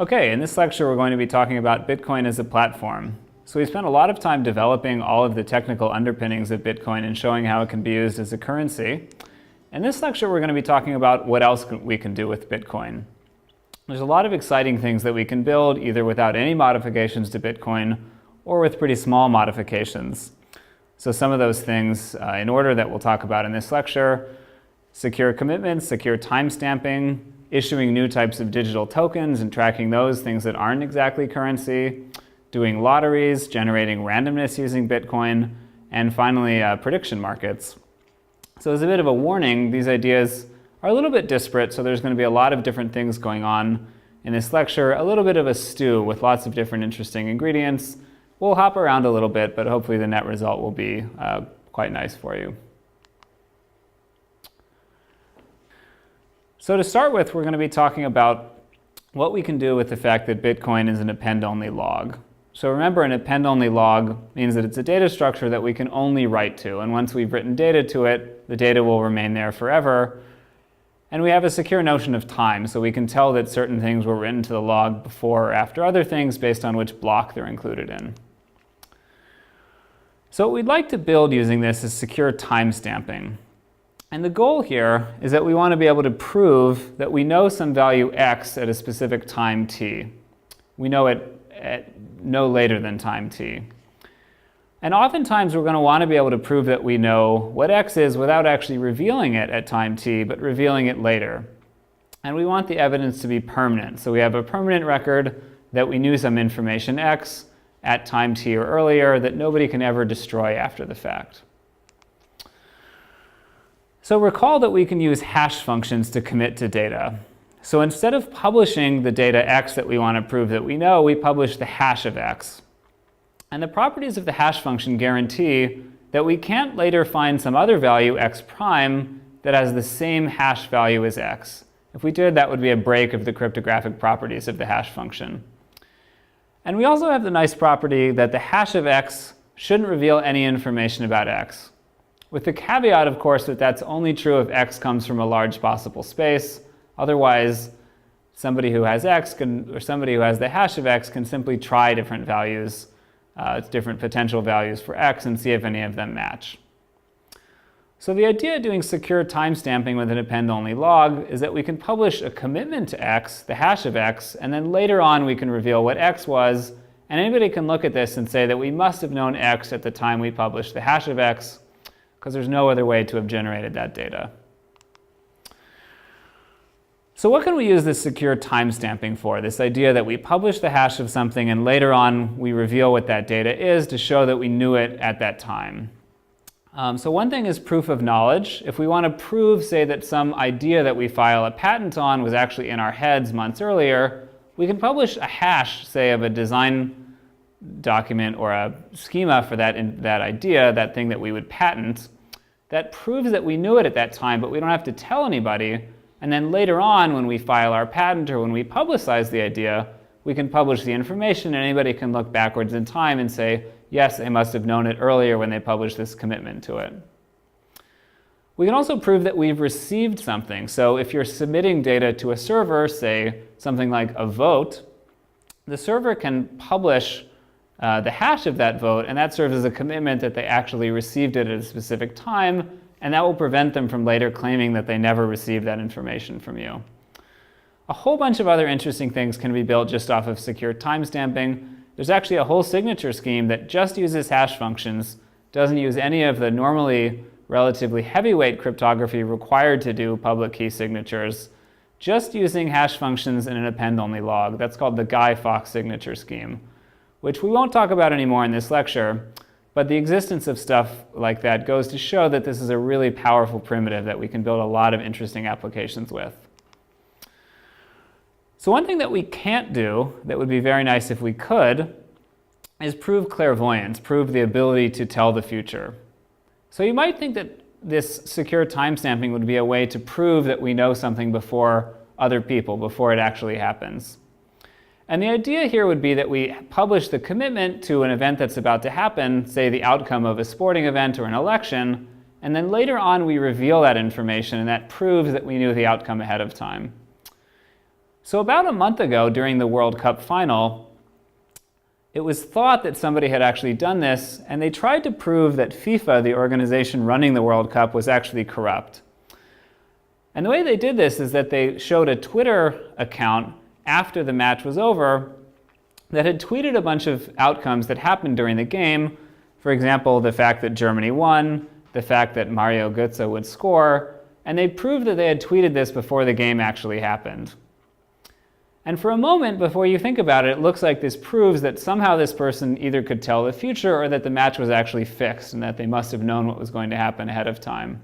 Okay, in this lecture we're going to be talking about Bitcoin as a platform. So we spent a lot of time developing all of the technical underpinnings of Bitcoin and showing how it can be used as a currency. In this lecture we're going to be talking about what else we can do with Bitcoin. There's a lot of exciting things that we can build either without any modifications to Bitcoin or with pretty small modifications. So some of those things in order that we'll talk about in this lecture: secure commitments, secure timestamping, issuing new types of digital tokens and tracking those, things that aren't exactly currency, doing lotteries, generating randomness using Bitcoin, and finally prediction markets. So as a bit of a warning, these ideas are a little bit disparate, so there's going to be a lot of different things going on in this lecture, a little bit of a stew with lots of different interesting ingredients. We'll hop around a little bit, but hopefully the net result will be quite nice for you. So to start with, we're going to be talking about what we can do with the fact that Bitcoin is an append-only log. So remember, an append-only log means that it's a data structure that we can only write to, and once we've written data to it, the data will remain there forever. And we have a secure notion of time, so we can tell that certain things were written to the log before or after other things based on which block they're included in. So what we'd like to build using this is secure timestamping. And the goal here is that we want to be able to prove that we know some value x at a specific time t. We know it at no later than time t. And oftentimes we're going to want to be able to prove that we know what x is without actually revealing it at time t, but revealing it later. And we want the evidence to be permanent. So we have a permanent record that we knew some information x at time t or earlier that nobody can ever destroy after the fact. So recall that we can use hash functions to commit to data. So instead of publishing the data x that we want to prove that we know, we publish the hash of x. And the properties of the hash function guarantee that we can't later find some other value x prime that has the same hash value as x. If we did, that would be a break of the cryptographic properties of the hash function. And we also have the nice property that the hash of x shouldn't reveal any information about x, with the caveat, of course, that that's only true if x comes from a large possible space. Otherwise, somebody who has x or somebody who has the hash of x can simply try different values, different potential values for x, and see if any of them match. So the idea of doing secure timestamping with an append-only log is that we can publish a commitment to x, the hash of x, and then later on we can reveal what x was, and anybody can look at this and say that we must have known x at the time we published the hash of x, because there's no other way to have generated that data. So what can we use this secure timestamping for? This idea that we publish the hash of something and later on we reveal what that data is to show that we knew it at that time. So one thing is proof of knowledge. If we want to prove, say, that some idea that we file a patent on was actually in our heads months earlier, we can publish a hash, say, of a design document or a schema for that idea, that thing that we would patent, that proves that we knew it at that time, but we don't have to tell anybody. And then later on, when we file our patent or when we publicize the idea, we can publish the information and anybody can look backwards in time and say, yes, they must have known it earlier when they published this commitment to it. We can also prove that we've received something. So if you're submitting data to a server, say something like a vote, the server can publish the hash of that vote, and that serves as a commitment that they actually received it at a specific time, and that will prevent them from later claiming that they never received that information from you. A whole bunch of other interesting things can be built just off of secure timestamping. There's actually a whole signature scheme that just uses hash functions, doesn't use any of the normally relatively heavyweight cryptography required to do public key signatures, just using hash functions in an append-only log. That's called the Guy-Fawkes signature scheme, which we won't talk about anymore in this lecture, but the existence of stuff like that goes to show that this is a really powerful primitive that we can build a lot of interesting applications with. So one thing that we can't do, that would be very nice if we could, is prove clairvoyance, prove the ability to tell the future. So you might think that this secure timestamping would be a way to prove that we know something before other people, before it actually happens. And the idea here would be that we publish the commitment to an event that's about to happen, say the outcome of a sporting event or an election, and then later on we reveal that information, and that proves that we knew the outcome ahead of time. So about a month ago, during the World Cup final, it was thought that somebody had actually done this, and they tried to prove that FIFA, the organization running the World Cup, was actually corrupt. And the way they did this is that they showed a Twitter account after the match was over that had tweeted a bunch of outcomes that happened during the game. For example, the fact that Germany won, the fact that Mario Götze would score, and they proved that they had tweeted this before the game actually happened. And for a moment, before you think about it, it looks like this proves that somehow this person either could tell the future or that the match was actually fixed and that they must have known what was going to happen ahead of time.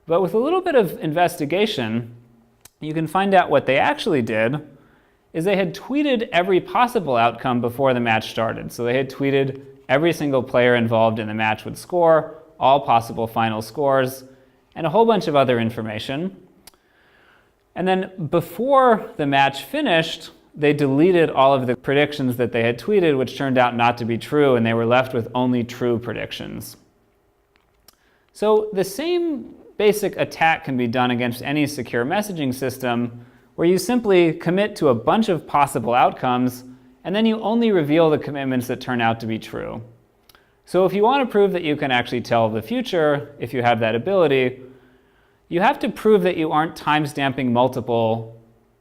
But with a little bit of investigation, you can find out what they actually did is they had tweeted every possible outcome before the match started. So they had tweeted every single player involved in the match would score, all possible final scores, and a whole bunch of other information. And then before the match finished, they deleted all of the predictions that they had tweeted, which turned out not to be true, and they were left with only true predictions. So the same basic attack can be done against any secure messaging system, where you simply commit to a bunch of possible outcomes, and then you only reveal the commitments that turn out to be true. So if you want to prove that you can actually tell the future, if you have that ability, you have to prove that you aren't timestamping multiple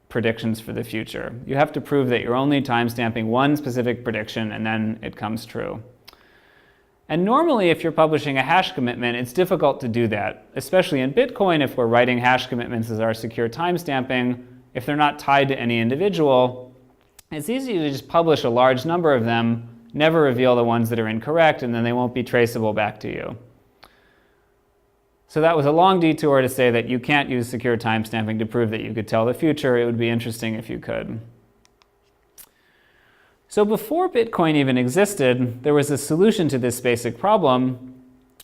predictions for the future. You have to prove that you're only timestamping one specific prediction, and then it comes true. And normally, if you're publishing a hash commitment, it's difficult to do that, especially in Bitcoin if we're writing hash commitments as our secure timestamping. If they're not tied to any individual, it's easy to just publish a large number of them, never reveal the ones that are incorrect, and then they won't be traceable back to you. So that was a long detour to say that you can't use secure timestamping to prove that you could tell the future. It would be interesting if you could. So before Bitcoin even existed, there was a solution to this basic problem,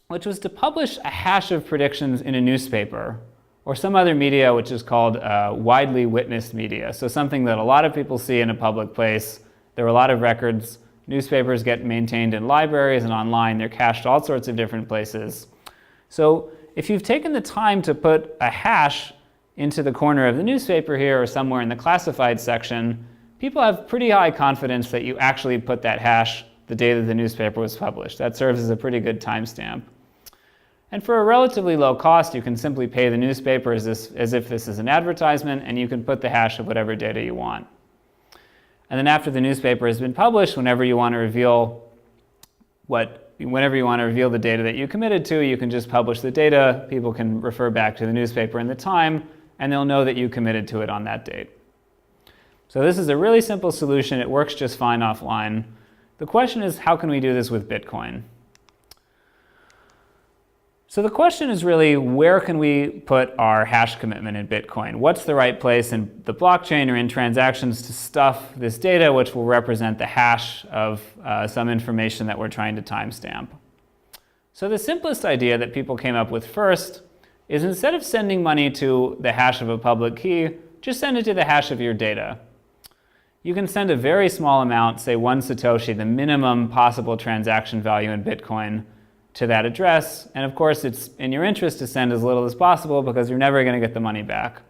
which was to publish a hash of predictions in a newspaper or some other media which is called widely witnessed media. So something that a lot of people see in a public place. There are a lot of records. Newspapers get maintained in libraries and online. They're cached all sorts of different places. So if you've taken the time to put a hash into the corner of the newspaper here or somewhere in the classified section, people have pretty high confidence that you actually put that hash the day that the newspaper was published. That serves as a pretty good timestamp. And for a relatively low cost, you can simply pay the newspaper as if this is an advertisement, and you can put the hash of whatever data you want. And then after the newspaper has been published, whenever you want to reveal the data that you committed to, you can just publish the data. People can refer back to the newspaper and the time, and they'll know that you committed to it on that date. So this is a really simple solution. It works just fine offline. The question is, how can we do this with Bitcoin? So the question is really, where can we put our hash commitment in Bitcoin? What's the right place in the blockchain or in transactions to stuff this data, which will represent the hash of some information that we're trying to timestamp? So the simplest idea that people came up with first is, instead of sending money to the hash of a public key, just send it to the hash of your data. You can send a very small amount, say 1 Satoshi, the minimum possible transaction value in Bitcoin, to that address. And of course, it's in your interest to send as little as possible because you're never going to get the money back.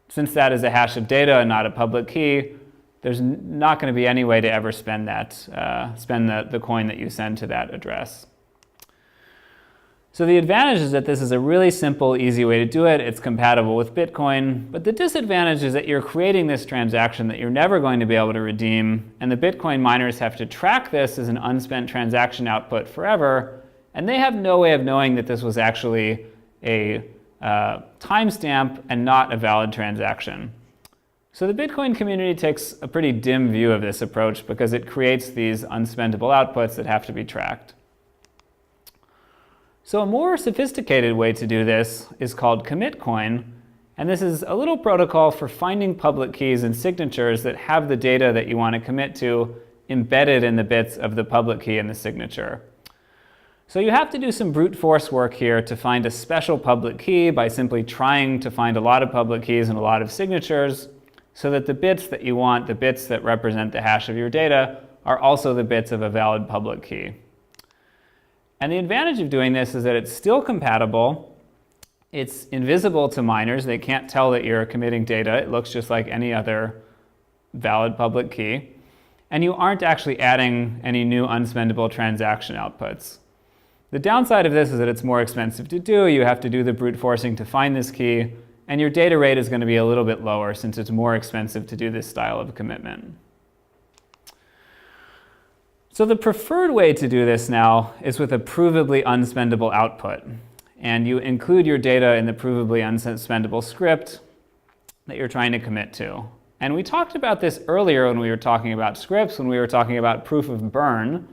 Since that is a hash of data and not a public key, there's not going to be any way to ever spend the coin that you send to that address. So the advantage is that this is a really simple, easy way to do it. It's compatible with Bitcoin. But the disadvantage is that you're creating this transaction that you're never going to be able to redeem, and the Bitcoin miners have to track this as an unspent transaction output forever. And they have no way of knowing that this was actually a timestamp and not a valid transaction. So the Bitcoin community takes a pretty dim view of this approach because it creates these unspendable outputs that have to be tracked. So a more sophisticated way to do this is called CommitCoin. And this is a little protocol for finding public keys and signatures that have the data that you want to commit to embedded in the bits of the public key and the signature. So you have to do some brute force work here to find a special public key by simply trying to find a lot of public keys and a lot of signatures so that the bits that you want, the bits that represent the hash of your data, are also the bits of a valid public key. And the advantage of doing this is that it's still compatible It's invisible to miners. They can't tell that you're committing data. It looks just like any other valid public key. And you aren't actually adding any new unspendable transaction outputs. The downside of this is that it's more expensive to do. You have to do the brute forcing to find this key, and your data rate is going to be a little bit lower since it's more expensive to do this style of commitment. So the preferred way to do this now is with a provably unspendable output. And you include your data in the provably unspendable script that you're trying to commit to. And we talked about this earlier when we were talking about scripts, when we were talking about proof of burn,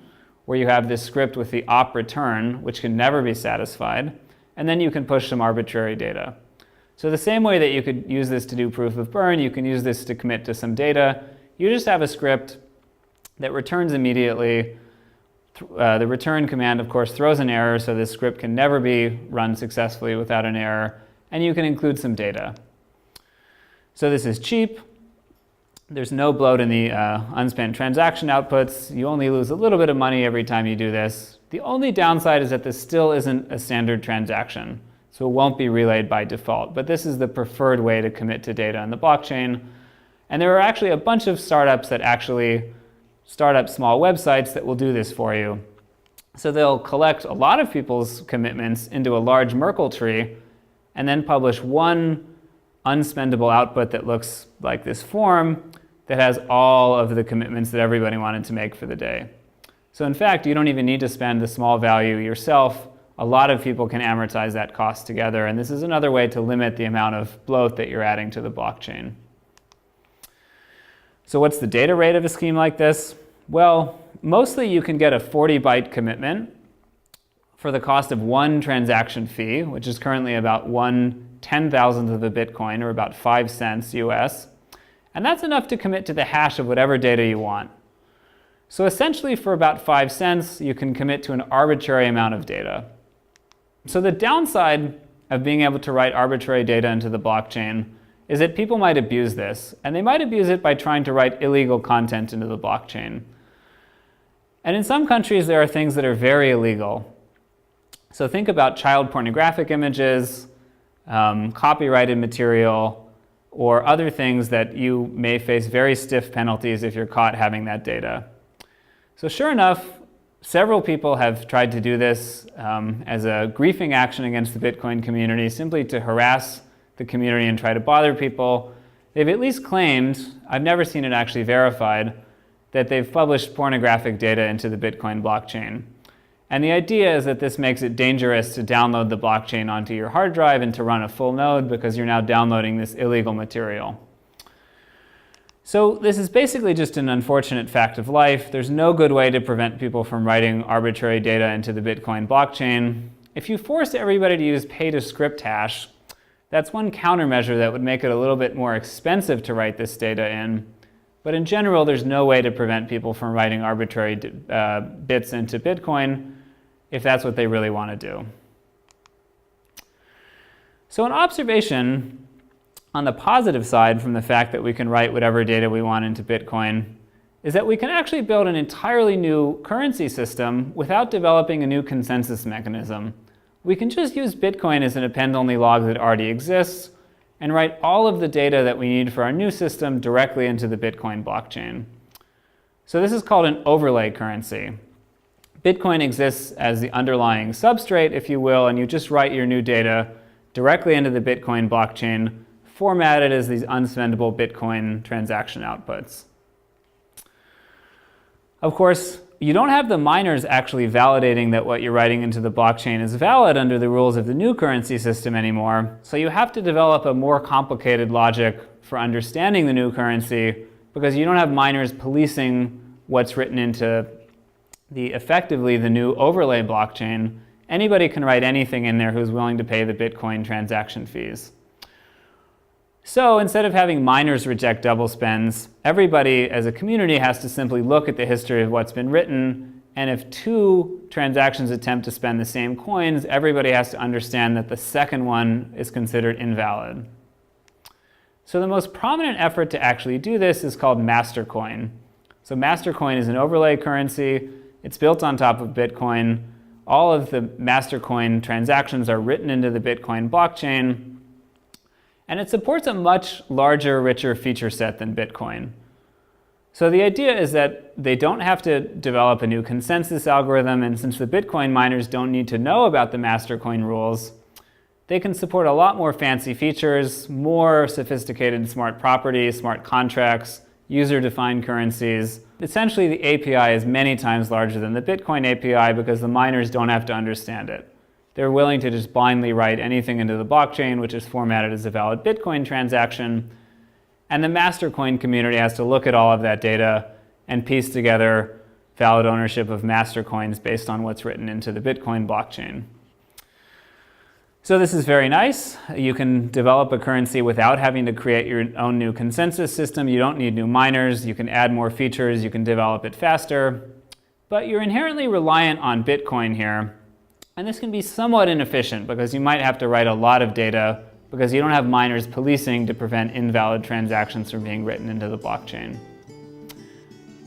where you have this script with the op return, which can never be satisfied, and then you can push some arbitrary data. So the same way that you could use this to do proof of burn, you can use this to commit to some data. You just have a script that returns immediately. The return command, of course, throws an error, so this script can never be run successfully without an error, and you can include some data. So this is cheap. There's no bloat in the unspent transaction outputs. You only lose a little bit of money every time you do this. The only downside is that this still isn't a standard transaction, so it won't be relayed by default. But this is the preferred way to commit to data on the blockchain. And there are actually a bunch of startups that actually start up small websites that will do this for you. So they'll collect a lot of people's commitments into a large Merkle tree and then publish one unspendable output that looks like this form that has all of the commitments that everybody wanted to make for the day. So in fact, you don't even need to spend the small value yourself. A lot of people can amortize that cost together, and this is another way to limit the amount of bloat that you're adding to the blockchain. So what's the data rate of a scheme like this? Well, mostly you can get a 40-byte commitment for the cost of one transaction fee, which is currently about 1/10,000th of a Bitcoin, or about 5 cents US. And that's enough to commit to the hash of whatever data you want. So essentially, for about 5 cents, you can commit to an arbitrary amount of data. So the downside of being able to write arbitrary data into the blockchain is that people might abuse this, and they might abuse it by trying to write illegal content into the blockchain. And in some countries, there are things that are very illegal. So think about child pornographic images, copyrighted material, or other things that you may face very stiff penalties if you're caught having that data. So sure enough, several people have tried to do this as a griefing action against the Bitcoin community, simply to harass the community and try to bother people. They've at least claimed, I've never seen it actually verified, that they've published pornographic data into the Bitcoin blockchain. And the idea is that this makes it dangerous to download the blockchain onto your hard drive and to run a full node, because you're now downloading this illegal material. So this is basically just an unfortunate fact of life. There's no good way to prevent people from writing arbitrary data into the Bitcoin blockchain. If you force everybody to use pay-to-script hash, that's one countermeasure that would make it a little bit more expensive to write this data in. But in general, there's no way to prevent people from writing arbitrary bits into Bitcoin if that's what they really want to do. So an observation on the positive side from the fact that we can write whatever data we want into Bitcoin is that we can actually build an entirely new currency system without developing a new consensus mechanism. We can just use Bitcoin as an append-only log that already exists and write all of the data that we need for our new system directly into the Bitcoin blockchain. So this is called an overlay currency. Bitcoin exists as the underlying substrate, if you will, and you just write your new data directly into the Bitcoin blockchain, formatted as these unspendable Bitcoin transaction outputs. Of course, you don't have the miners actually validating that what you're writing into the blockchain is valid under the rules of the new currency system anymore, so you have to develop a more complicated logic for understanding the new currency, because you don't have miners policing what's written into effectively the new overlay blockchain. Anybody can write anything in there who's willing to pay the Bitcoin transaction fees. So instead of having miners reject double spends, everybody as a community has to simply look at the history of what's been written, and if two transactions attempt to spend the same coins, everybody has to understand that the second one is considered invalid. So the most prominent effort to actually do this is called Mastercoin. So Mastercoin is an overlay currency. It's built on top of Bitcoin. All of the master coin transactions are written into the Bitcoin blockchain, and it supports a much larger, richer feature set than Bitcoin. So the idea is that they don't have to develop a new consensus algorithm, and since the Bitcoin miners don't need to know about the master coin rules, they can support a lot more fancy features, more sophisticated smart properties, smart contracts, user-defined currencies. Essentially, the API is many times larger than the Bitcoin API because the miners don't have to understand it. They're willing to just blindly write anything into the blockchain, which is formatted as a valid Bitcoin transaction. And the master coin community has to look at all of that data and piece together valid ownership of master coins based on what's written into the Bitcoin blockchain. So this is very nice. You can develop a currency without having to create your own new consensus system. You don't need new miners. You can add more features. You can develop it faster. But you're inherently reliant on Bitcoin here. And this can be somewhat inefficient because you might have to write a lot of data because you don't have miners policing to prevent invalid transactions from being written into the blockchain.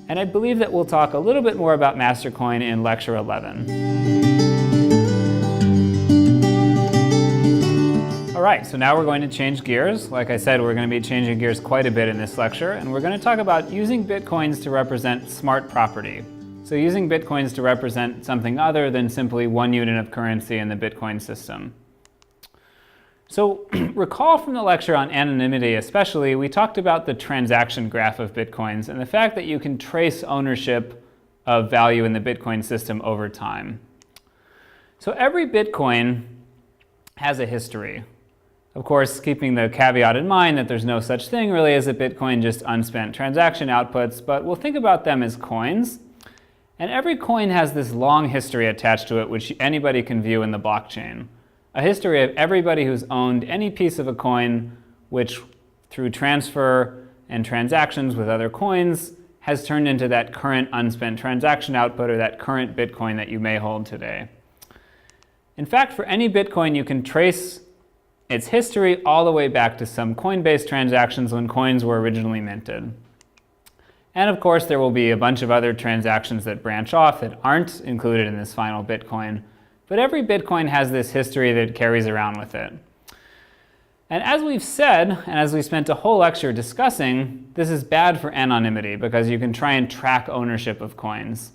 And I believe that we'll talk a little bit more about Mastercoin in lecture 11. All right, so now we're going to change gears. Like I said, we're going to be changing gears quite a bit in this lecture, and we're going to talk about using Bitcoins to represent smart property. So using Bitcoins to represent something other than simply one unit of currency in the Bitcoin system. So recall from the lecture on anonymity especially, we talked about the transaction graph of Bitcoins and the fact that you can trace ownership of value in the Bitcoin system over time. So every Bitcoin has a history. Of course, keeping the caveat in mind that there's no such thing really as a Bitcoin, just unspent transaction outputs, but we'll think about them as coins. And every coin has this long history attached to it, which anybody can view in the blockchain. A history of everybody who's owned any piece of a coin, which through transfer and transactions with other coins has turned into that current unspent transaction output or that current Bitcoin that you may hold today. In fact, for any Bitcoin, you can trace its history all the way back to some Coinbase transactions when coins were originally minted. And of course, there will be a bunch of other transactions that branch off that aren't included in this final Bitcoin. But every Bitcoin has this history that it carries around with it. And as we've said, and as we spent a whole lecture discussing, this is bad for anonymity because you can try and track ownership of coins.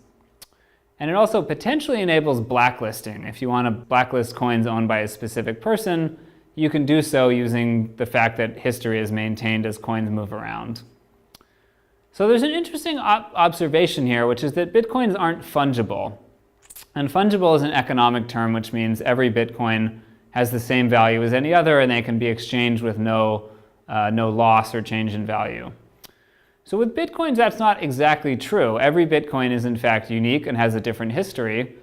And it also potentially enables blacklisting. If you want to blacklist coins owned by a specific person, you can do so using the fact that history is maintained as coins move around. So there's an interesting observation here, which is that Bitcoins aren't fungible. And fungible is an economic term, which means every Bitcoin has the same value as any other, and they can be exchanged with no loss or change in value. So with Bitcoins, that's not exactly true. Every Bitcoin is in fact unique and has a different history.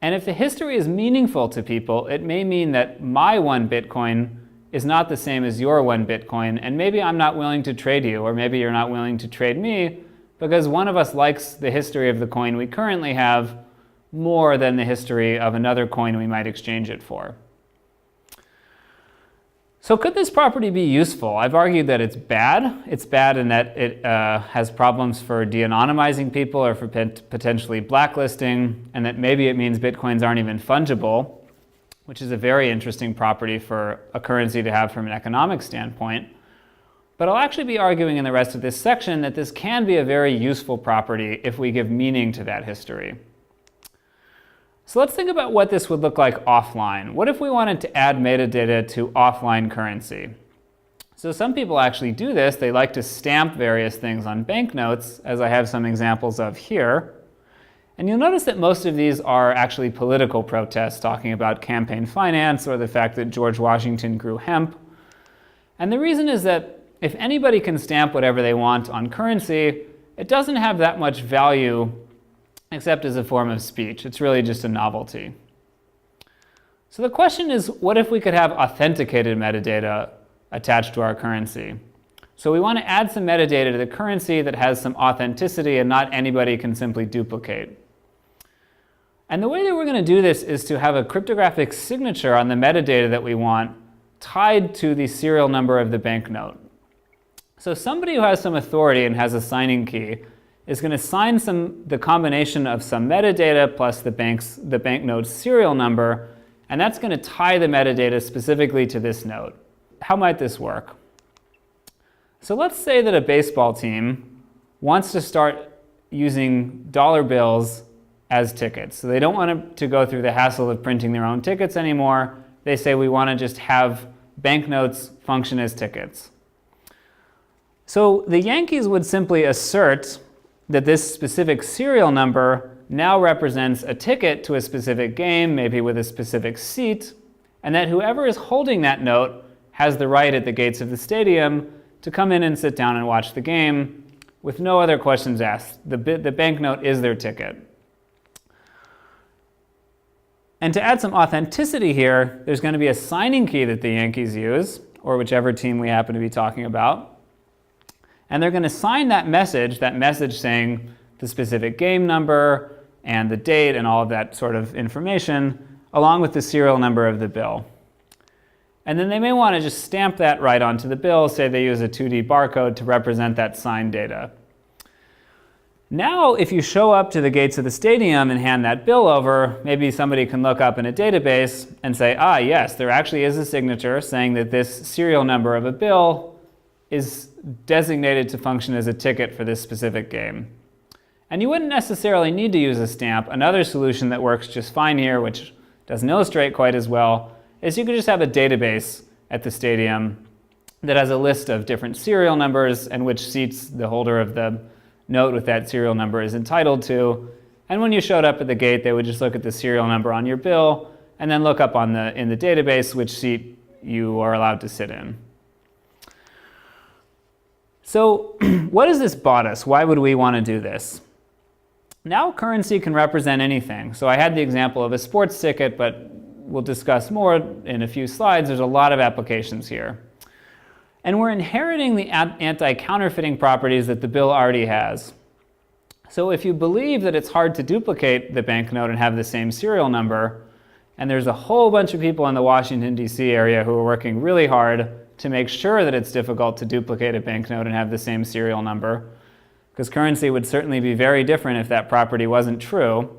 And if the history is meaningful to people, it may mean that my one Bitcoin is not the same as your one Bitcoin, and maybe I'm not willing to trade you, or maybe you're not willing to trade me, because one of us likes the history of the coin we currently have more than the history of another coin we might exchange it for. So could this property be useful? I've argued that it's bad. It's bad in that it has problems for de-anonymizing people or for potentially blacklisting, and that maybe it means Bitcoins aren't even fungible, which is a very interesting property for a currency to have from an economic standpoint. But I'll actually be arguing in the rest of this section that this can be a very useful property if we give meaning to that history. So let's think about what this would look like offline. What if we wanted to add metadata to offline currency? So some people actually do this. They like to stamp various things on banknotes, as I have some examples of here. And you'll notice that most of these are actually political protests talking about campaign finance or the fact that George Washington grew hemp. And the reason is that if anybody can stamp whatever they want on currency, it doesn't have that much value except as a form of speech. It's really just a novelty. So the question is, what if we could have authenticated metadata attached to our currency? So we want to add some metadata to the currency that has some authenticity and not anybody can simply duplicate. And the way that we're going to do this is to have a cryptographic signature on the metadata that we want tied to the serial number of the banknote. So somebody who has some authority and has a signing key is going to sign the combination of some metadata plus the banknote's serial number, and that's going to tie the metadata specifically to this note. How might this work? So let's say that a baseball team wants to start using dollar bills as tickets. So they don't want to go through the hassle of printing their own tickets anymore. They say we want to just have banknotes function as tickets. So the Yankees would simply assert that this specific serial number now represents a ticket to a specific game, maybe with a specific seat, and that whoever is holding that note has the right at the gates of the stadium to come in and sit down and watch the game with no other questions asked. The banknote is their ticket. And to add some authenticity here, there's going to be a signing key that the Yankees use, or whichever team we happen to be talking about. And they're going to sign that message saying the specific game number and the date and all of that sort of information, along with the serial number of the bill. And then they may want to just stamp that right onto the bill, say they use a 2D barcode to represent that signed data. Now, if you show up to the gates of the stadium and hand that bill over, maybe somebody can look up in a database and say, yes, there actually is a signature saying that this serial number of a bill is designated to function as a ticket for this specific game. And you wouldn't necessarily need to use a stamp. Another solution that works just fine here, which doesn't illustrate quite as well, is you could just have a database at the stadium that has a list of different serial numbers and which seats the holder of the note with that serial number is entitled to. And when you showed up at the gate, they would just look at the serial number on your bill and then look up in the database which seat you are allowed to sit in. So what has this bought us? Why would we want to do this? Now currency can represent anything. So I had the example of a sports ticket, but we'll discuss more in a few slides. There's a lot of applications here. And we're inheriting the anti-counterfeiting properties that the bill already has. So if you believe that it's hard to duplicate the banknote and have the same serial number, and there's a whole bunch of people in the Washington, D.C. area who are working really hard to make sure that it's difficult to duplicate a banknote and have the same serial number, because currency would certainly be very different if that property wasn't true.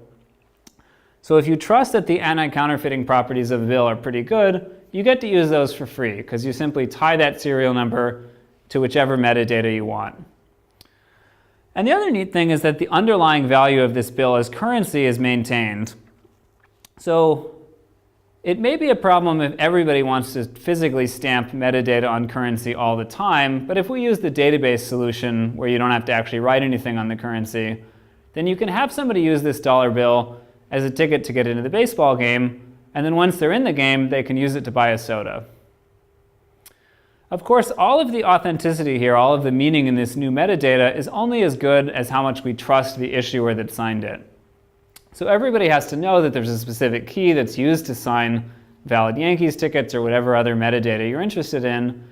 So if you trust that the anti-counterfeiting properties of the bill are pretty good, you get to use those for free, because you simply tie that serial number to whichever metadata you want. And the other neat thing is that the underlying value of this bill as currency is maintained. So it may be a problem if everybody wants to physically stamp metadata on currency all the time, but if we use the database solution where you don't have to actually write anything on the currency, then you can have somebody use this dollar bill as a ticket to get into the baseball game, and then once they're in the game, they can use it to buy a soda. Of course, all of the authenticity here, all of the meaning in this new metadata is only as good as how much we trust the issuer that signed it. So everybody has to know that there's a specific key that's used to sign valid Yankees tickets or whatever other metadata you're interested in.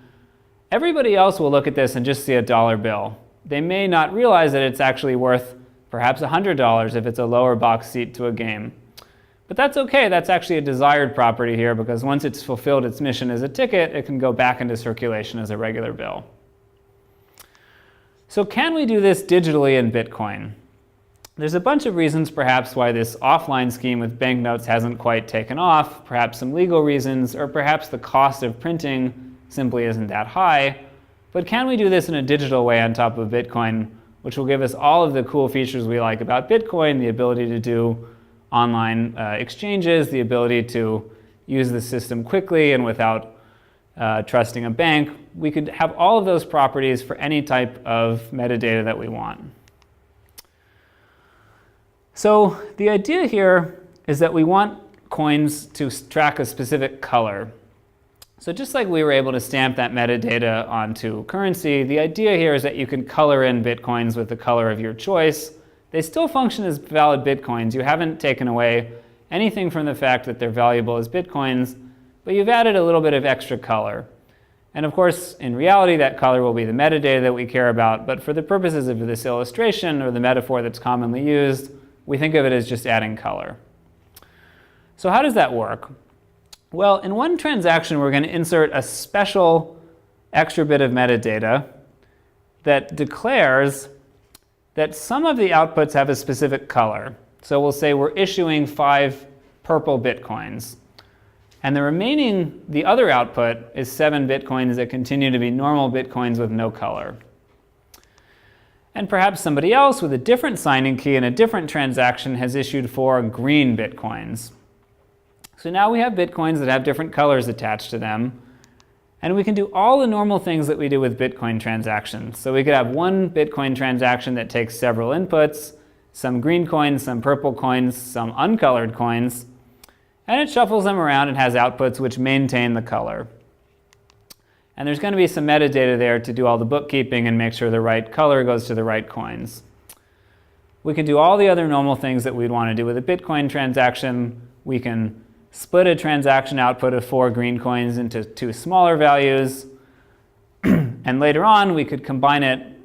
Everybody else will look at this and just see a dollar bill. They may not realize that it's actually worth perhaps $100 if it's a lower box seat to a game. But that's okay, that's actually a desired property here, because once it's fulfilled its mission as a ticket, it can go back into circulation as a regular bill. So can we do this digitally in Bitcoin? There's a bunch of reasons perhaps why this offline scheme with banknotes hasn't quite taken off, perhaps some legal reasons, or perhaps the cost of printing simply isn't that high. But can we do this in a digital way on top of Bitcoin, which will give us all of the cool features we like about Bitcoin, the ability to do online exchanges, the ability to use the system quickly and without trusting a bank. We could have all of those properties for any type of metadata that we want. So the idea here is that we want coins to track a specific color. So just like we were able to stamp that metadata onto currency, the idea here is that you can color in Bitcoins with the color of your choice. They still function as valid Bitcoins. You haven't taken away anything from the fact that they're valuable as Bitcoins, but you've added a little bit of extra color. And of course, in reality, that color will be the metadata that we care about, but for the purposes of this illustration or the metaphor that's commonly used, we think of it as just adding color. So how does that work? Well, in one transaction, we're going to insert a special extra bit of metadata that declares that some of the outputs have a specific color. So we'll say we're issuing 5 purple Bitcoins. And the other output is 7 Bitcoins that continue to be normal Bitcoins with no color. And perhaps somebody else with a different signing key and a different transaction has issued 4 green Bitcoins. So now we have Bitcoins that have different colors attached to them. And we can do all the normal things that we do with Bitcoin transactions. So we could have one Bitcoin transaction that takes several inputs, some green coins, some purple coins, some uncolored coins, and it shuffles them around and has outputs which maintain the color. And there's going to be some metadata there to do all the bookkeeping and make sure the right color goes to the right coins. We can do all the other normal things that we'd want to do with a Bitcoin transaction. We can split a transaction output of 4 green coins into 2 smaller values. And later on, we could combine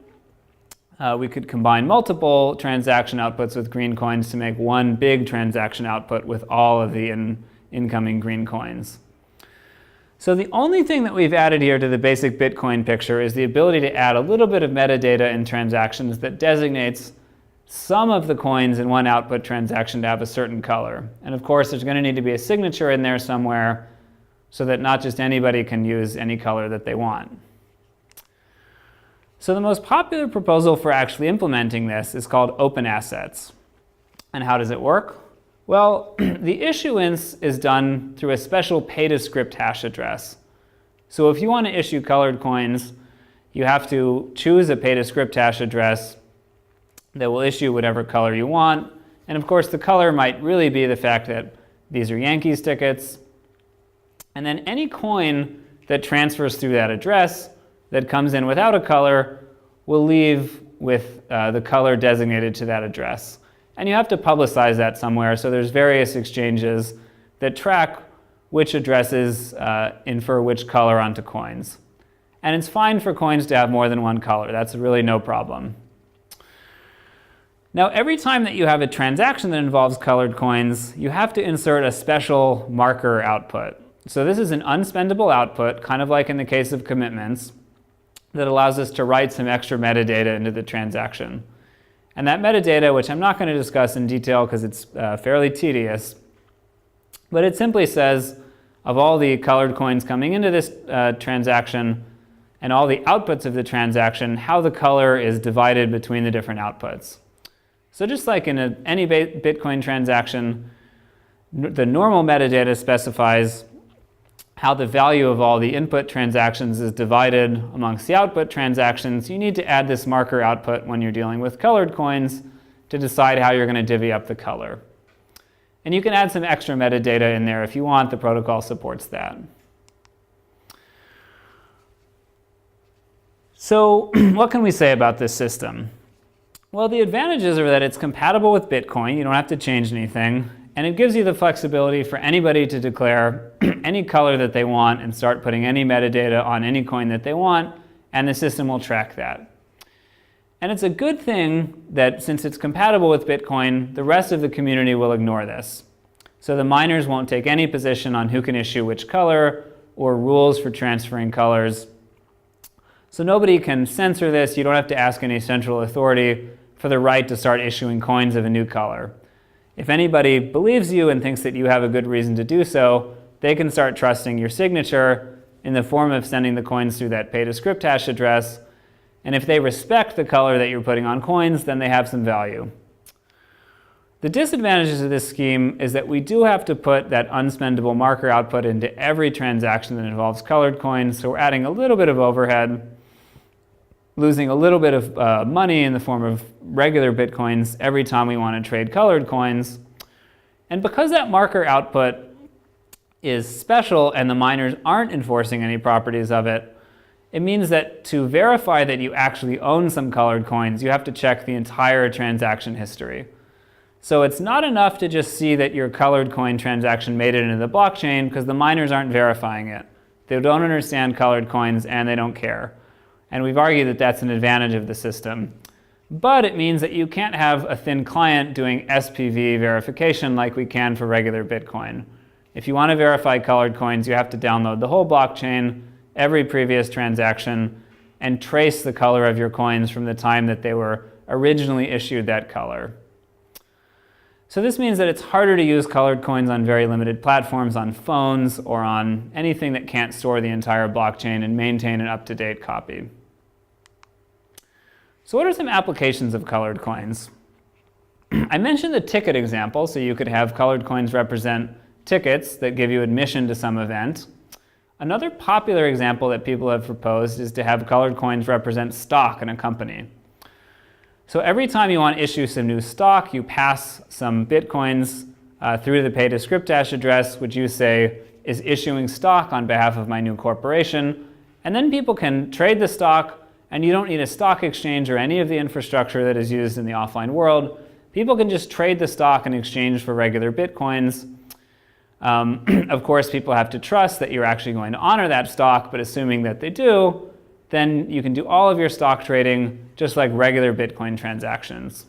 multiple transaction outputs with green coins to make one big transaction output with all of the incoming green coins. So the only thing that we've added here to the basic Bitcoin picture is the ability to add a little bit of metadata in transactions that designates some of the coins in one output transaction to have a certain color. And of course, there's going to need to be a signature in there somewhere so that not just anybody can use any color that they want. So the most popular proposal for actually implementing this is called open assets. And how does it work? Well, the issuance is done through a special pay-to-script hash address. So if you want to issue colored coins, you have to choose a pay-to-script hash address that will issue whatever color you want. And of course, the color might really be the fact that these are Yankees tickets. And then any coin that transfers through that address that comes in without a color will leave with the color designated to that address. And you have to publicize that somewhere, so there's various exchanges that track which addresses infer which color onto coins. And it's fine for coins to have more than one color. That's really no problem. Now, every time that you have a transaction that involves colored coins, you have to insert a special marker output. So this is an unspendable output, kind of like in the case of commitments, that allows us to write some extra metadata into the transaction. And that metadata, which I'm not going to discuss in detail because it's fairly tedious, but it simply says of all the colored coins coming into this transaction and all the outputs of the transaction, how the color is divided between the different outputs. So just like in any Bitcoin transaction, the normal metadata specifies how the value of all the input transactions is divided amongst the output transactions. You need to add this marker output when you're dealing with colored coins to decide how you're going to divvy up the color. And you can add some extra metadata in there if you want. The protocol supports that. So what can we say about this system? Well, the advantages are that it's compatible with Bitcoin. You don't have to change anything. And it gives you the flexibility for anybody to declare any color that they want and start putting any metadata on any coin that they want, and the system will track that. And it's a good thing that since it's compatible with Bitcoin, the rest of the community will ignore this. So the miners won't take any position on who can issue which color or rules for transferring colors. So nobody can censor this. You don't have to ask any central authority for the right to start issuing coins of a new color. If anybody believes you and thinks that you have a good reason to do so, they can start trusting your signature in the form of sending the coins through that pay-to-script hash address. And if they respect the color that you're putting on coins, then they have some value. The disadvantages of this scheme is that we do have to put that unspendable marker output into every transaction that involves colored coins, so we're adding a little bit of overhead, losing a little bit of money in the form of regular Bitcoins every time we want to trade colored coins. And because that marker output is special and the miners aren't enforcing any properties of it, it means that to verify that you actually own some colored coins, you have to check the entire transaction history. So it's not enough to just see that your colored coin transaction made it into the blockchain because the miners aren't verifying it. They don't understand colored coins and they don't care. And we've argued that that's an advantage of the system. But it means that you can't have a thin client doing SPV verification like we can for regular Bitcoin. If you want to verify colored coins, you have to download the whole blockchain, every previous transaction, and trace the color of your coins from the time that they were originally issued that color. So this means that it's harder to use colored coins on very limited platforms, on phones, or on anything that can't store the entire blockchain and maintain an up-to-date copy. So what are some applications of colored coins? I mentioned the ticket example, so you could have colored coins represent tickets that give you admission to some event. Another popular example that people have proposed is to have colored coins represent stock in a company. So every time you want to issue some new stock, you pass some bitcoins through the pay to scriptash address, which you say is issuing stock on behalf of my new corporation. And then people can trade the stock, and you don't need a stock exchange or any of the infrastructure that is used in the offline world. People can just trade the stock in exchange for regular bitcoins. Of course, people have to trust that you're actually going to honor that stock, but assuming that they do, then you can do all of your stock trading just like regular Bitcoin transactions.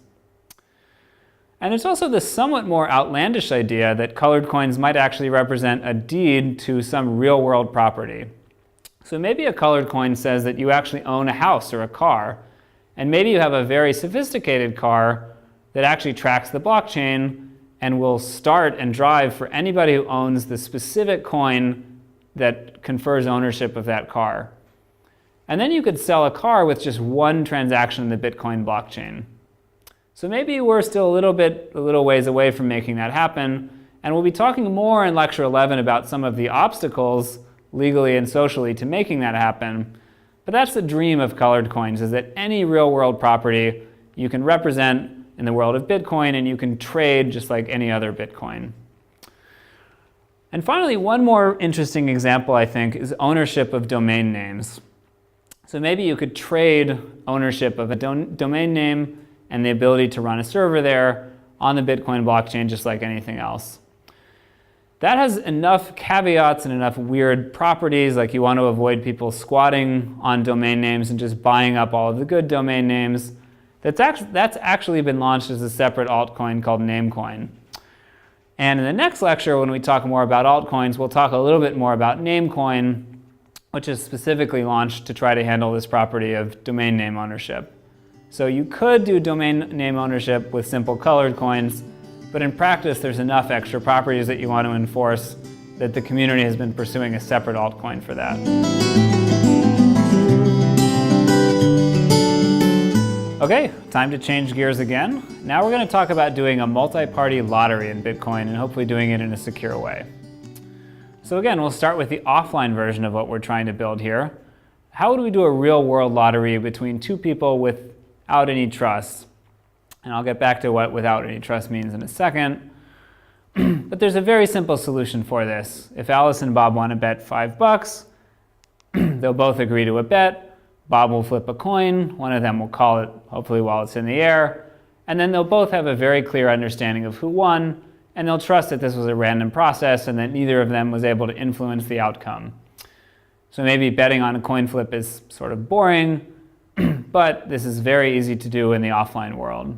And there's also this somewhat more outlandish idea that colored coins might actually represent a deed to some real-world property. So maybe a colored coin says that you actually own a house or a car, and maybe you have a very sophisticated car that actually tracks the blockchain and will start and drive for anybody who owns the specific coin that confers ownership of that car. And then you could sell a car with just one transaction in the Bitcoin blockchain. So maybe we're still a little ways away from making that happen, and we'll be talking more in lecture 11 about some of the obstacles legally and socially to making that happen. But that's the dream of colored coins, is that any real-world property you can represent in the world of Bitcoin, and you can trade just like any other Bitcoin. And finally, one more interesting example, I think, is ownership of domain names. So maybe you could trade ownership of a domain name and the ability to run a server there on the Bitcoin blockchain just like anything else. That has enough caveats and enough weird properties, like you want to avoid people squatting on domain names and just buying up all of the good domain names. That's actually been launched as a separate altcoin called Namecoin. And in the next lecture, when we talk more about altcoins, we'll talk a little bit more about Namecoin, which is specifically launched to try to handle this property of domain name ownership. So you could do domain name ownership with simple colored coins, but in practice, there's enough extra properties that you want to enforce that the community has been pursuing a separate altcoin for that. Okay, time to change gears again. Now we're going to talk about doing a multi-party lottery in Bitcoin and hopefully doing it in a secure way. So again, we'll start with the offline version of what we're trying to build here. How would we do a real-world lottery between two people without any trust? And I'll get back to what without any trust means in a second. But there's a very simple solution for this. If Alice and Bob want to bet $5, they'll both agree to a bet. Bob will flip a coin, one of them will call it, hopefully while it's in the air, and then they'll both have a very clear understanding of who won, and they'll trust that this was a random process and that neither of them was able to influence the outcome. So maybe betting on a coin flip is sort of boring, but this is very easy to do in the offline world.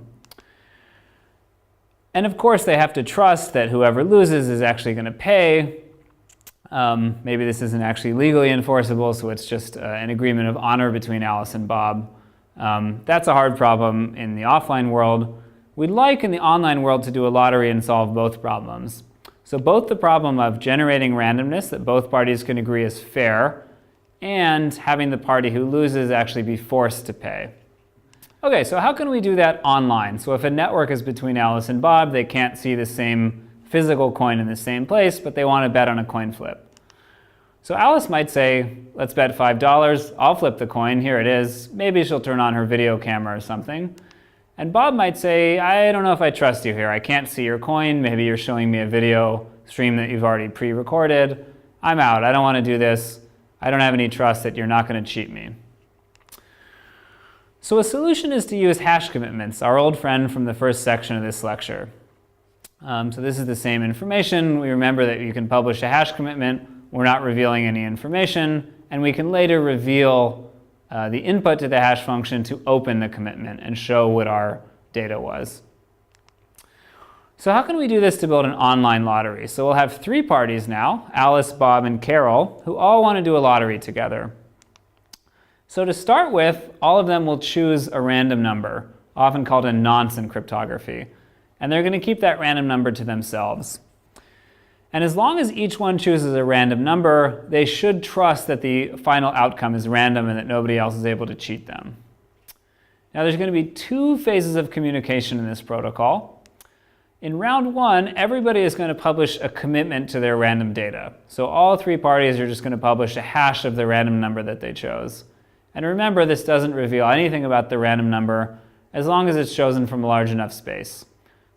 And of course, they have to trust that whoever loses is actually going to pay. Maybe this isn't actually legally enforceable, so it's just an agreement of honor between Alice and Bob. That's a hard problem in the offline world. We'd like in the online world to do a lottery and solve both problems. So both the problem of generating randomness that both parties can agree is fair, and having the party who loses actually be forced to pay. Okay, so how can we do that online? So if a network is between Alice and Bob, they can't see the same physical coin in the same place, but they want to bet on a coin flip. So Alice might say, let's bet $5, I'll flip the coin, here it is. Maybe she'll turn on her video camera or something. And Bob might say, I don't know if I trust you here. I can't see your coin. Maybe you're showing me a video stream that you've already pre-recorded. I'm out. I don't want to do this. I don't have any trust that you're not going to cheat me. So a solution is to use hash commitments, our old friend from the first section of this lecture. So this is the same information. We remember that you can publish a hash commitment. We're not revealing any information. And we can later reveal the input to the hash function to open the commitment and show what our data was. So how can we do this to build an online lottery? So we'll have 3 parties now, Alice, Bob, and Carol, who all want to do a lottery together. So to start with, all of them will choose a random number. often called a nonce in cryptography. And they're going to keep that random number to themselves. And as long as each one chooses a random number, they should trust that the final outcome is random and that nobody else is able to cheat them. Now there's going to be two phases of communication in this protocol. In round one, everybody is going to publish a commitment to their random data. So all three parties are just going to publish a hash of the random number that they chose. And remember, this doesn't reveal anything about the random number as long as it's chosen from a large enough space.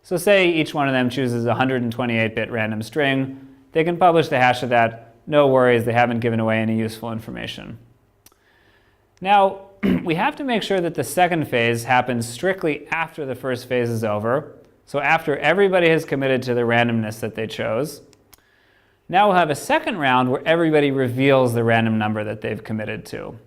So say each one of them chooses a 128-bit random string. They can publish the hash of that. No worries, they haven't given away any useful information. Now, we have to make sure that the second phase happens strictly after the first phase is over. So after everybody has committed to the randomness that they chose. Now we'll have a second round where everybody reveals the random number that they've committed to.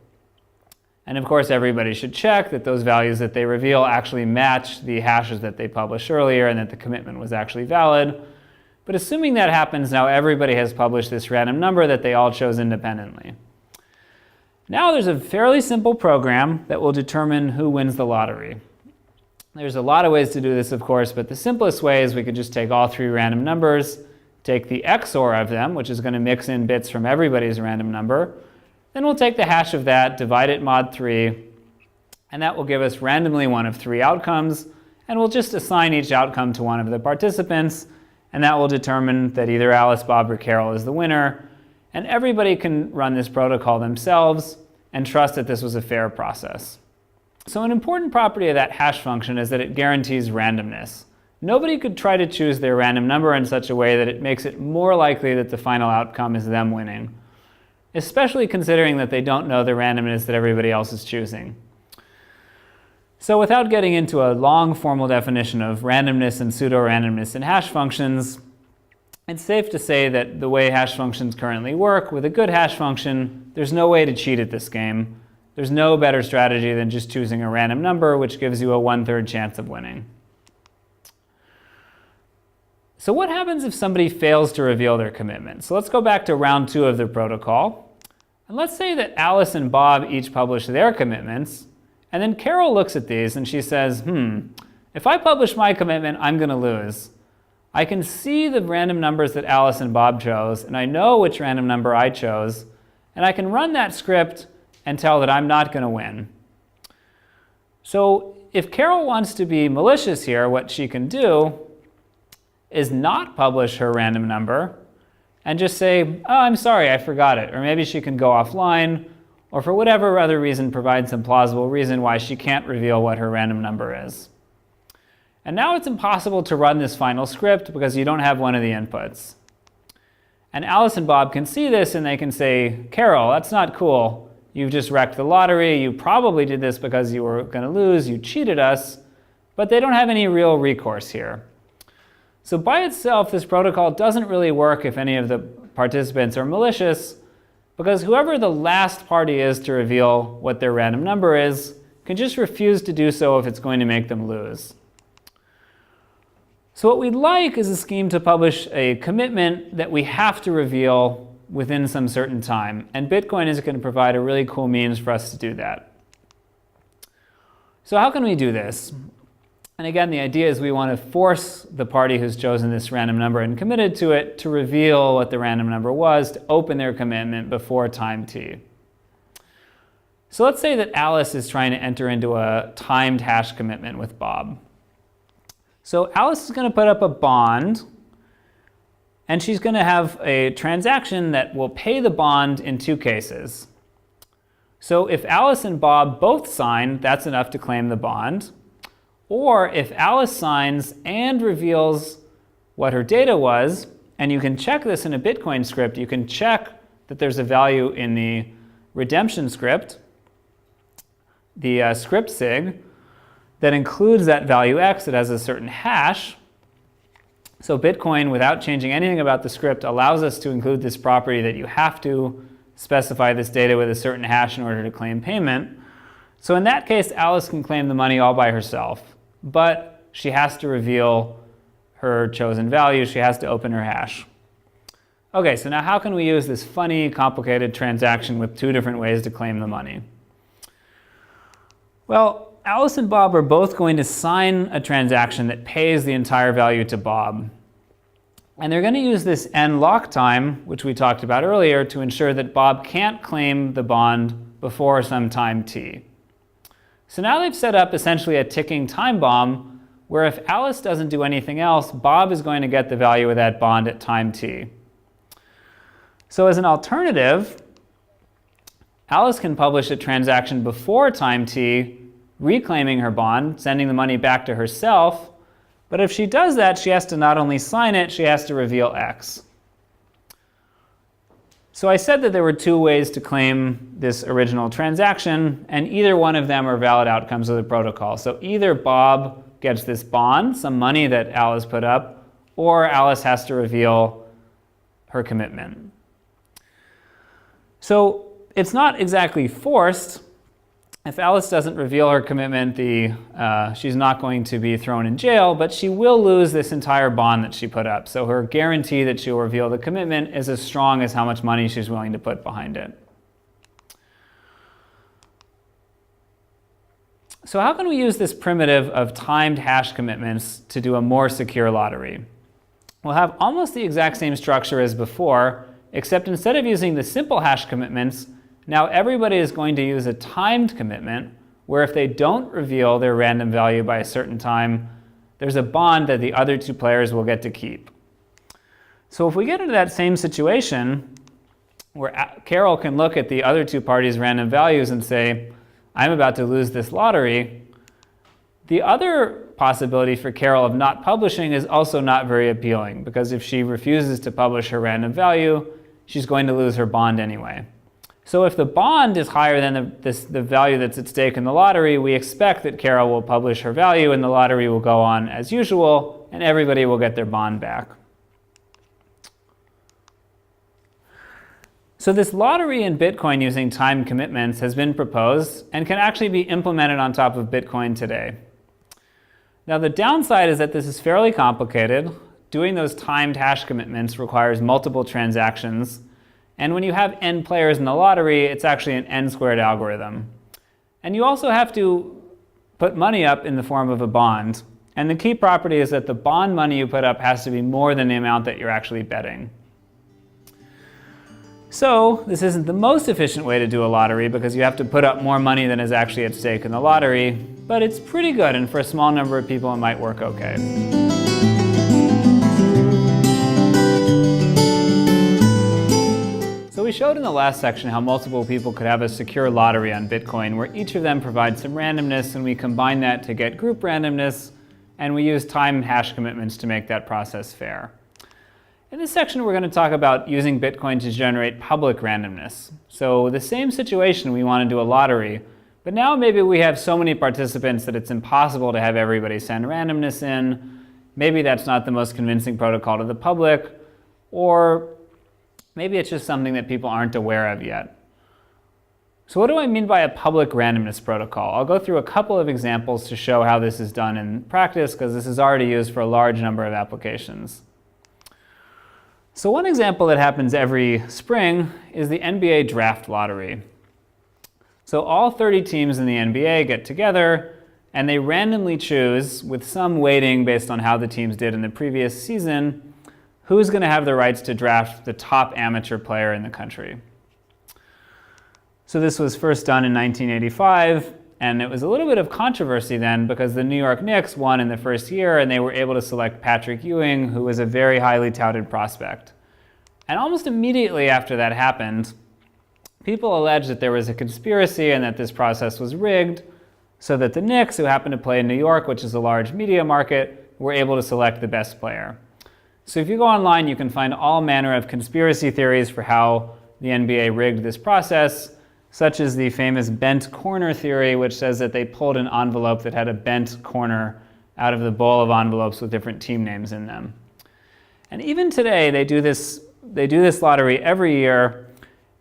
And of course, everybody should check that those values that they reveal actually match the hashes that they published earlier and that the commitment was actually valid. But assuming that happens, now everybody has published this random number that they all chose independently. Now there's a fairly simple program that will determine who wins the lottery. There's a lot of ways to do this, of course, but the simplest way is we could just take all three random numbers, take the XOR of them, which is going to mix in bits from everybody's random number. Then we'll take the hash of that, divide it mod 3, and that will give us randomly one of three outcomes. And we'll just assign each outcome to one of the participants, and that will determine that either Alice, Bob, or Carol is the winner. And everybody can run this protocol themselves and trust that this was a fair process. So an important property of that hash function is that it guarantees randomness. Nobody could try to choose their random number in such a way that it makes it more likely that the final outcome is them winning, especially considering that they don't know the randomness that everybody else is choosing. So without getting into a long formal definition of randomness and pseudo-randomness in hash functions, it's safe to say that the way hash functions currently work, with a good hash function, there's no way to cheat at this game. There's no better strategy than just choosing a random number, which gives you a 1/3 chance of winning. So what happens if somebody fails to reveal their commitment? So let's go back to round 2 of the protocol. And let's say that Alice and Bob each publish their commitments, and then Carol looks at these and she says, if I publish my commitment, I'm going to lose. I can see the random numbers that Alice and Bob chose, and I know which random number I chose, and I can run that script and tell that I'm not going to win. So if Carol wants to be malicious here, what she can do is not publish her random number and just say, oh, I'm sorry, I forgot it. Or maybe she can go offline, or for whatever other reason provide some plausible reason why she can't reveal what her random number is. And now it's impossible to run this final script because you don't have one of the inputs. And Alice and Bob can see this and they can say, Carol, that's not cool. You've just wrecked the lottery. You probably did this because you were going to lose. You cheated us. But they don't have any real recourse here. So by itself, this protocol doesn't really work if any of the participants are malicious, because whoever the last party is to reveal what their random number is can just refuse to do so if it's going to make them lose. So what we'd like is a scheme to publish a commitment that we have to reveal within some certain time. And Bitcoin is going to provide a really cool means for us to do that. So how can we do this? And again, the idea is we want to force the party who's chosen this random number and committed to it to reveal what the random number was, to open their commitment before time t. So let's say that Alice is trying to enter into a timed hash commitment with Bob. So Alice is going to put up a bond, and she's going to have a transaction that will pay the bond in 2 cases. So if Alice and Bob both sign, that's enough to claim the bond. Or if Alice signs and reveals what her data was, and you can check this in a Bitcoin script, you can check that there's a value in the redemption script, the script sig, that includes that value x. It has a certain hash. So Bitcoin, without changing anything about the script, allows us to include this property that you have to specify this data with a certain hash in order to claim payment. So in that case, Alice can claim the money all by herself. But she has to reveal her chosen value. She has to open her hash. OK, so now how can we use this funny, complicated transaction with 2 different ways to claim the money? Well, Alice and Bob are both going to sign a transaction that pays the entire value to Bob. And they're going to use this end lock time, which we talked about earlier, to ensure that Bob can't claim the bond before some time t. So now they've set up essentially a ticking time bomb where if Alice doesn't do anything else, Bob is going to get the value of that bond at time t. So as an alternative, Alice can publish a transaction before time t, reclaiming her bond, sending the money back to herself. But if she does that, she has to not only sign it, she has to reveal X. So I said that there were two ways to claim this original transaction, and either one of them are valid outcomes of the protocol. So either Bob gets this bond, some money that Alice put up, or Alice has to reveal her commitment. So it's not exactly forced. If Alice doesn't reveal her commitment, she's not going to be thrown in jail, but she will lose this entire bond that she put up. So her guarantee that she'll reveal the commitment is as strong as how much money she's willing to put behind it. So how can we use this primitive of timed hash commitments to do a more secure lottery? We'll have almost the exact same structure as before, except instead of using the simple hash commitments, now everybody is going to use a timed commitment where if they don't reveal their random value by a certain time, there's a bond that the other two players will get to keep. So if we get into that same situation where Carol can look at the other two parties' random values and say, I'm about to lose this lottery, the other possibility for Carol of not publishing is also not very appealing, because if she refuses to publish her random value, she's going to lose her bond anyway. So if the bond is higher than the value that's at stake in the lottery, we expect that Carol will publish her value and the lottery will go on as usual and everybody will get their bond back. So this lottery in Bitcoin using timed commitments has been proposed and can actually be implemented on top of Bitcoin today. Now the downside is that this is fairly complicated. Doing those timed hash commitments requires multiple transactions. And when you have n players in the lottery, it's actually an n-squared algorithm. And you also have to put money up in the form of a bond. And the key property is that the bond money you put up has to be more than the amount that you're actually betting. So this isn't the most efficient way to do a lottery because you have to put up more money than is actually at stake in the lottery, but it's pretty good, and for a small number of people it might work okay. So we showed in the last section how multiple people could have a secure lottery on Bitcoin where each of them provides some randomness, and we combine that to get group randomness, and we use timed hash commitments to make that process fair. In this section, we're going to talk about using Bitcoin to generate public randomness. So the same situation, we want to do a lottery, but now maybe we have so many participants that it's impossible to have everybody send randomness in. Maybe that's not the most convincing protocol to the public, or maybe it's just something that people aren't aware of yet. So what do I mean by a public randomness protocol? I'll go through a couple of examples to show how this is done in practice, because this is already used for a large number of applications. So one example that happens every spring is the NBA draft lottery. So all 30 teams in the NBA get together and they randomly choose, with some weighting based on how the teams did in the previous season, who's going to have the rights to draft the top amateur player in the country. So this was first done in 1985, and it was a little bit of controversy then because the New York Knicks won in the first year and they were able to select Patrick Ewing, who was a very highly touted prospect. And almost immediately after that happened, people alleged that there was a conspiracy and that this process was rigged so that the Knicks, who happened to play in New York, which is a large media market, were able to select the best player. So if you go online, you can find all manner of conspiracy theories for how the NBA rigged this process, such as the famous bent corner theory, which says that they pulled an envelope that had a bent corner out of the bowl of envelopes with different team names in them. And even today, they do this lottery every year,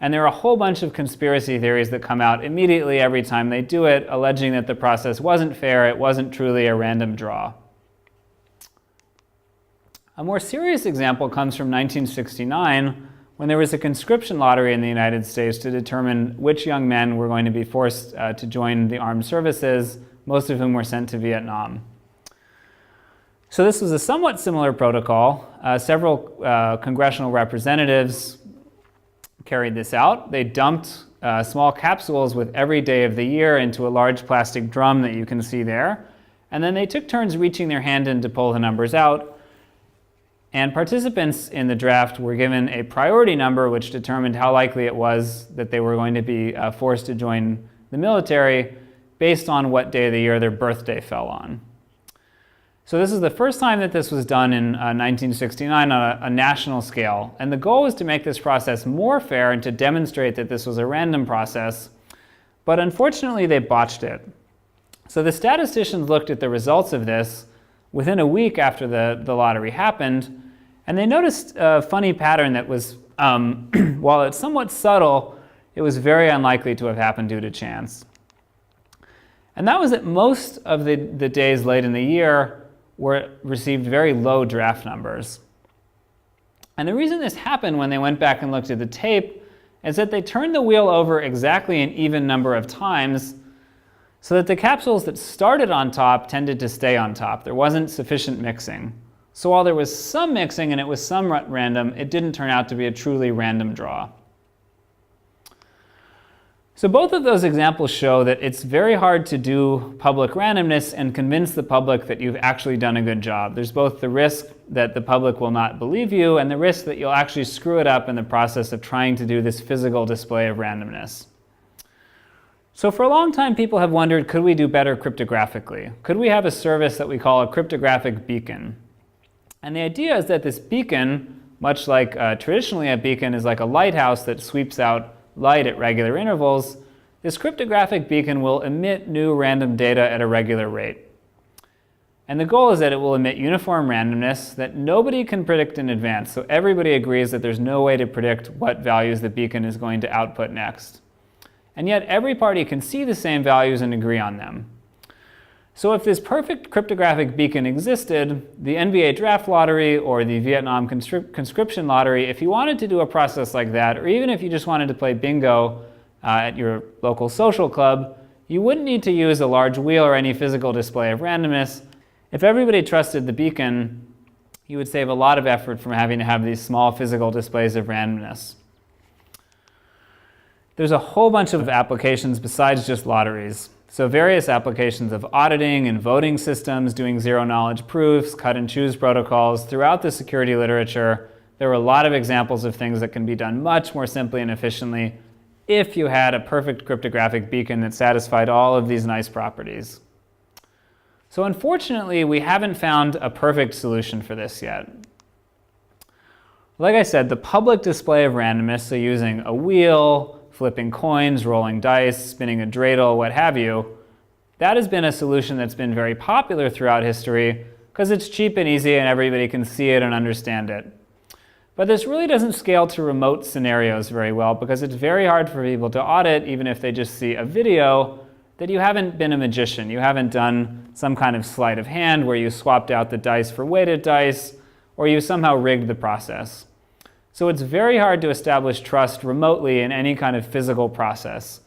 and there are a whole bunch of conspiracy theories that come out immediately every time they do it, alleging that the process wasn't fair, it wasn't truly a random draw. A more serious example comes from 1969, when there was a conscription lottery in the United States to determine which young men were going to be forced to join the armed services most of whom were sent to Vietnam. So this was a somewhat similar protocol. Several congressional representatives carried this out. They dumped small capsules with every day of the year into a large plastic drum that you can see there. And then they took turns reaching their hand in to pull the numbers out. And participants in the draft were given a priority number, which determined how likely it was that they were going to be forced to join the military based on what day of the year their birthday fell on. So this is the first time that this was done in 1969 on a national scale. And the goal was to make this process more fair and to demonstrate that this was a random process. But unfortunately, they botched it. So the statisticians looked at the results of this within a week after the lottery happened, and they noticed a funny pattern that was, while it's somewhat subtle, it was very unlikely to have happened due to chance. And that was that most of the days late in the year received very low draft numbers. And the reason this happened when they went back and looked at the tape is that they turned the wheel over exactly an even number of times so that the capsules that started on top tended to stay on top. There wasn't sufficient mixing. So while there was some mixing and it was somewhat random, it didn't turn out to be a truly random draw. So both of those examples show that it's very hard to do public randomness and convince the public that you've actually done a good job. There's both the risk that the public will not believe you and the risk that you'll actually screw it up in the process of trying to do this physical display of randomness. So for a long time, people have wondered, could we do better cryptographically? Could we have a service that we call a cryptographic beacon? And the idea is that this beacon, much like traditionally a beacon is like a lighthouse that sweeps out light at regular intervals, this cryptographic beacon will emit new random data at a regular rate. And the goal is that it will emit uniform randomness that nobody can predict in advance. So everybody agrees that there's no way to predict what values the beacon is going to output next. And yet every party can see the same values and agree on them. So if this perfect cryptographic beacon existed, the NBA draft lottery or the Vietnam conscription lottery, if you wanted to do a process like that, or even if you just wanted to play bingo at your local social club, you wouldn't need to use a large wheel or any physical display of randomness. If everybody trusted the beacon, you would save a lot of effort from having to have these small physical displays of randomness. There's a whole bunch of applications besides just lotteries. So various applications of auditing and voting systems, doing zero-knowledge proofs, cut-and-choose protocols. Throughout the security literature, there are a lot of examples of things that can be done much more simply and efficiently if you had a perfect cryptographic beacon that satisfied all of these nice properties. So unfortunately, we haven't found a perfect solution for this yet. Like I said, the public display of randomness, so using a wheel, flipping coins, rolling dice, spinning a dreidel, what have you, that has been a solution that's been very popular throughout history because it's cheap and easy and everybody can see it and understand it. But this really doesn't scale to remote scenarios very well because it's very hard for people to audit, even if they just see a video, that you haven't been a magician. You haven't done some kind of sleight of hand where you swapped out the dice for weighted dice, or you somehow rigged the process. So it's very hard to establish trust remotely in any kind of physical process,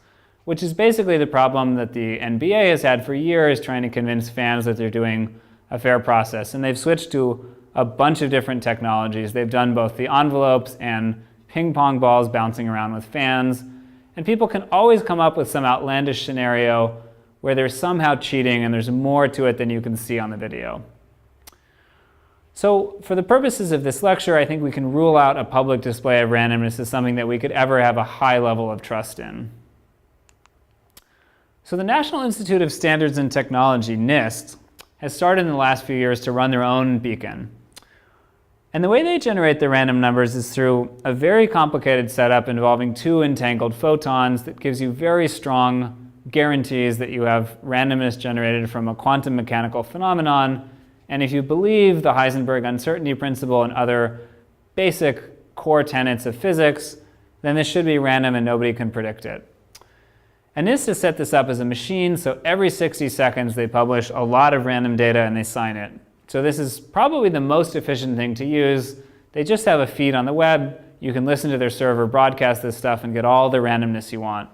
which is basically the problem that the NBA has had for years trying to convince fans that they're doing a fair process. And they've switched to a bunch of different technologies. They've done both the envelopes and ping pong balls bouncing around with fans. And people can always come up with some outlandish scenario where they're somehow cheating and there's more to it than you can see on the video. So for the purposes of this lecture, I think we can rule out a public display of randomness as something that we could ever have a high level of trust in. So the National Institute of Standards and Technology, NIST, has started in the last few years to run their own beacon. And the way they generate the random numbers is through a very complicated setup involving two entangled photons that gives you very strong guarantees that you have randomness generated from a quantum mechanical phenomenon. And if you believe the Heisenberg uncertainty principle and other basic core tenets of physics, then this should be random and nobody can predict it. And NIST has set this up as a machine, so every 60 seconds they publish a lot of random data and they sign it. So this is probably the most efficient thing to use. They just have a feed on the web. You can listen to their server broadcast this stuff and get all the randomness you want.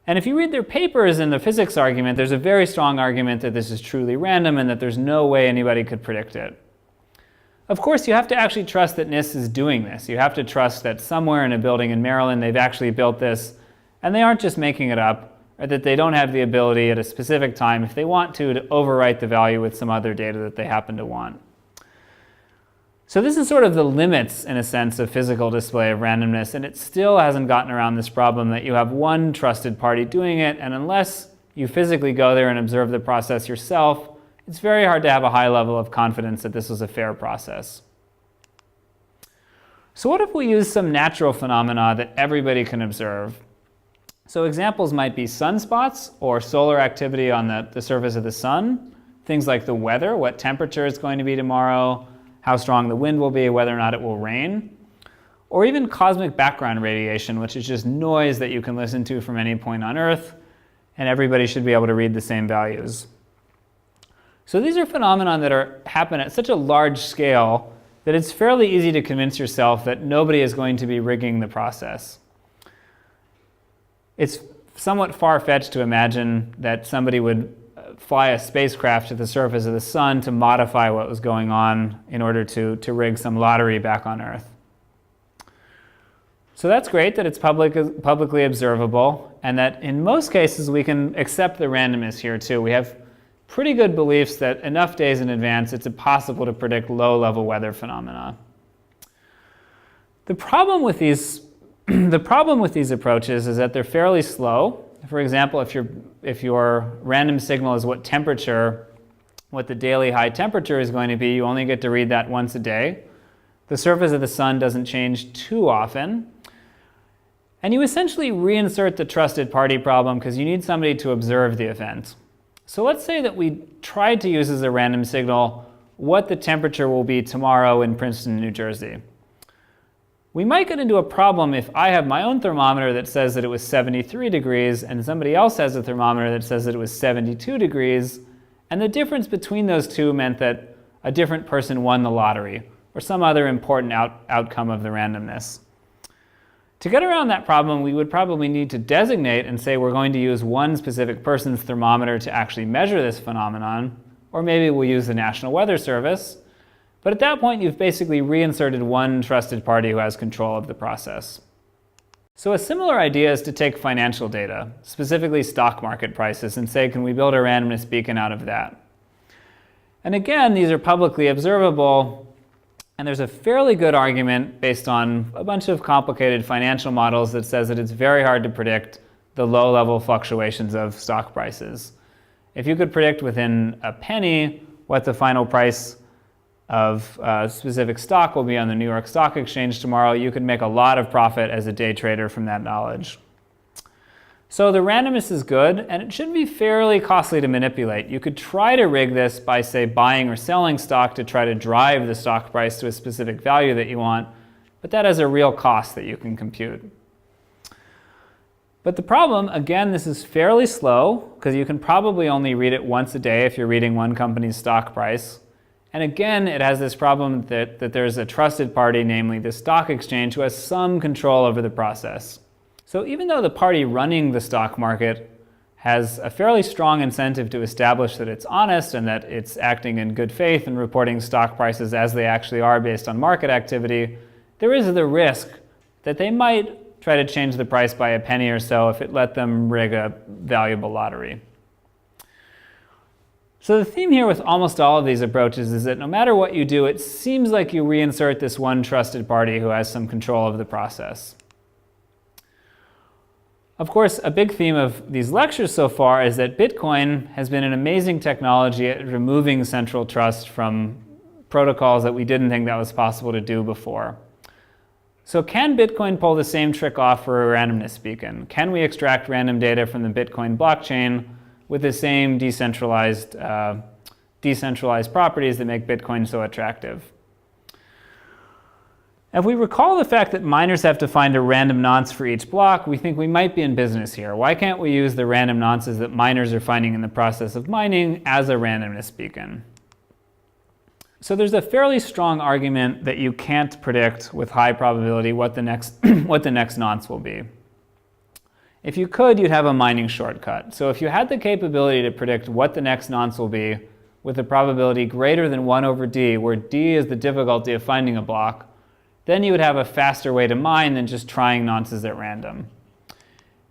And if you read their papers in the physics argument, there's a very strong argument that this is truly random and that there's no way anybody could predict it. Of course, you have to actually trust that NIST is doing this. You have to trust that somewhere in a building in Maryland they've actually built this, and they aren't just making it up, or that they don't have the ability at a specific time, if they want to overwrite the value with some other data that they happen to want. So this is sort of the limits, in a sense, of physical display of randomness, and it still hasn't gotten around this problem that you have one trusted party doing it, and unless you physically go there and observe the process yourself, it's very hard to have a high level of confidence that this was a fair process. So what if we use some natural phenomena that everybody can observe? So examples might be sunspots or solar activity on the surface of the sun, things like the weather, what temperature it's going to be tomorrow, how strong the wind will be, whether or not it will rain, or even cosmic background radiation, which is just noise that you can listen to from any point on Earth, and everybody should be able to read the same values. So these are phenomena that happen at such a large scale that it's fairly easy to convince yourself that nobody is going to be rigging the process. It's somewhat far-fetched to imagine that somebody would fly a spacecraft to the surface of the sun to modify what was going on in order to rig some lottery back on Earth. So that's great that it's publicly observable, and that in most cases we can accept the randomness here too. We have pretty good beliefs that enough days in advance it's impossible to predict low-level weather phenomena. The problem with these approaches is that they're fairly slow. For example, if your random signal is what the daily high temperature is going to be, you only get to read that once a day. The surface of the sun doesn't change too often. And you essentially reinsert the trusted party problem because you need somebody to observe the event. So let's say that we tried to use as a random signal what the temperature will be tomorrow in Princeton, New Jersey. We might get into a problem if I have my own thermometer that says that it was 73 degrees and somebody else has a thermometer that says that it was 72 degrees, and the difference between those two meant that a different person won the lottery or some other important outcome of the randomness. To get around that problem, we would probably need to designate and say we're going to use one specific person's thermometer to actually measure this phenomenon, or maybe we'll use the National Weather Service. But at that point, you've basically reinserted one trusted party who has control of the process. So a similar idea is to take financial data, specifically stock market prices, and say, can we build a randomness beacon out of that? And again, these are publicly observable, and there's a fairly good argument based on a bunch of complicated financial models that says that it's very hard to predict the low-level fluctuations of stock prices. If you could predict within a penny what the final price of a specific stock will be on the New York Stock Exchange tomorrow, you could make a lot of profit as a day trader from that knowledge. So the randomness is good, and it should be fairly costly to manipulate. You could try to rig this by, say, buying or selling stock to try to drive the stock price to a specific value that you want, but that has a real cost that you can compute. But the problem, again, this is fairly slow, because you can probably only read it once a day if you're reading one company's stock price. And again, it has this problem that there's a trusted party, namely the stock exchange, who has some control over the process. So even though the party running the stock market has a fairly strong incentive to establish that it's honest and that it's acting in good faith and reporting stock prices as they actually are based on market activity, there is the risk that they might try to change the price by a penny or so if it let them rig a valuable lottery. So the theme here with almost all of these approaches is that no matter what you do, it seems like you reinsert this one trusted party who has some control of the process. Of course, a big theme of these lectures so far is that Bitcoin has been an amazing technology at removing central trust from protocols that we didn't think that was possible to do before. So can Bitcoin pull the same trick off for a randomness beacon? Can we extract random data from the Bitcoin blockchain with the same decentralized properties that make Bitcoin so attractive? If we recall the fact that miners have to find a random nonce for each block, we think we might be in business here. Why can't we use the random nonces that miners are finding in the process of mining as a randomness beacon? So there's a fairly strong argument that you can't predict with high probability what the next nonce will be. If you could, you'd have a mining shortcut. So if you had the capability to predict what the next nonce will be with a probability greater than 1 over d, where d is the difficulty of finding a block, then you would have a faster way to mine than just trying nonces at random.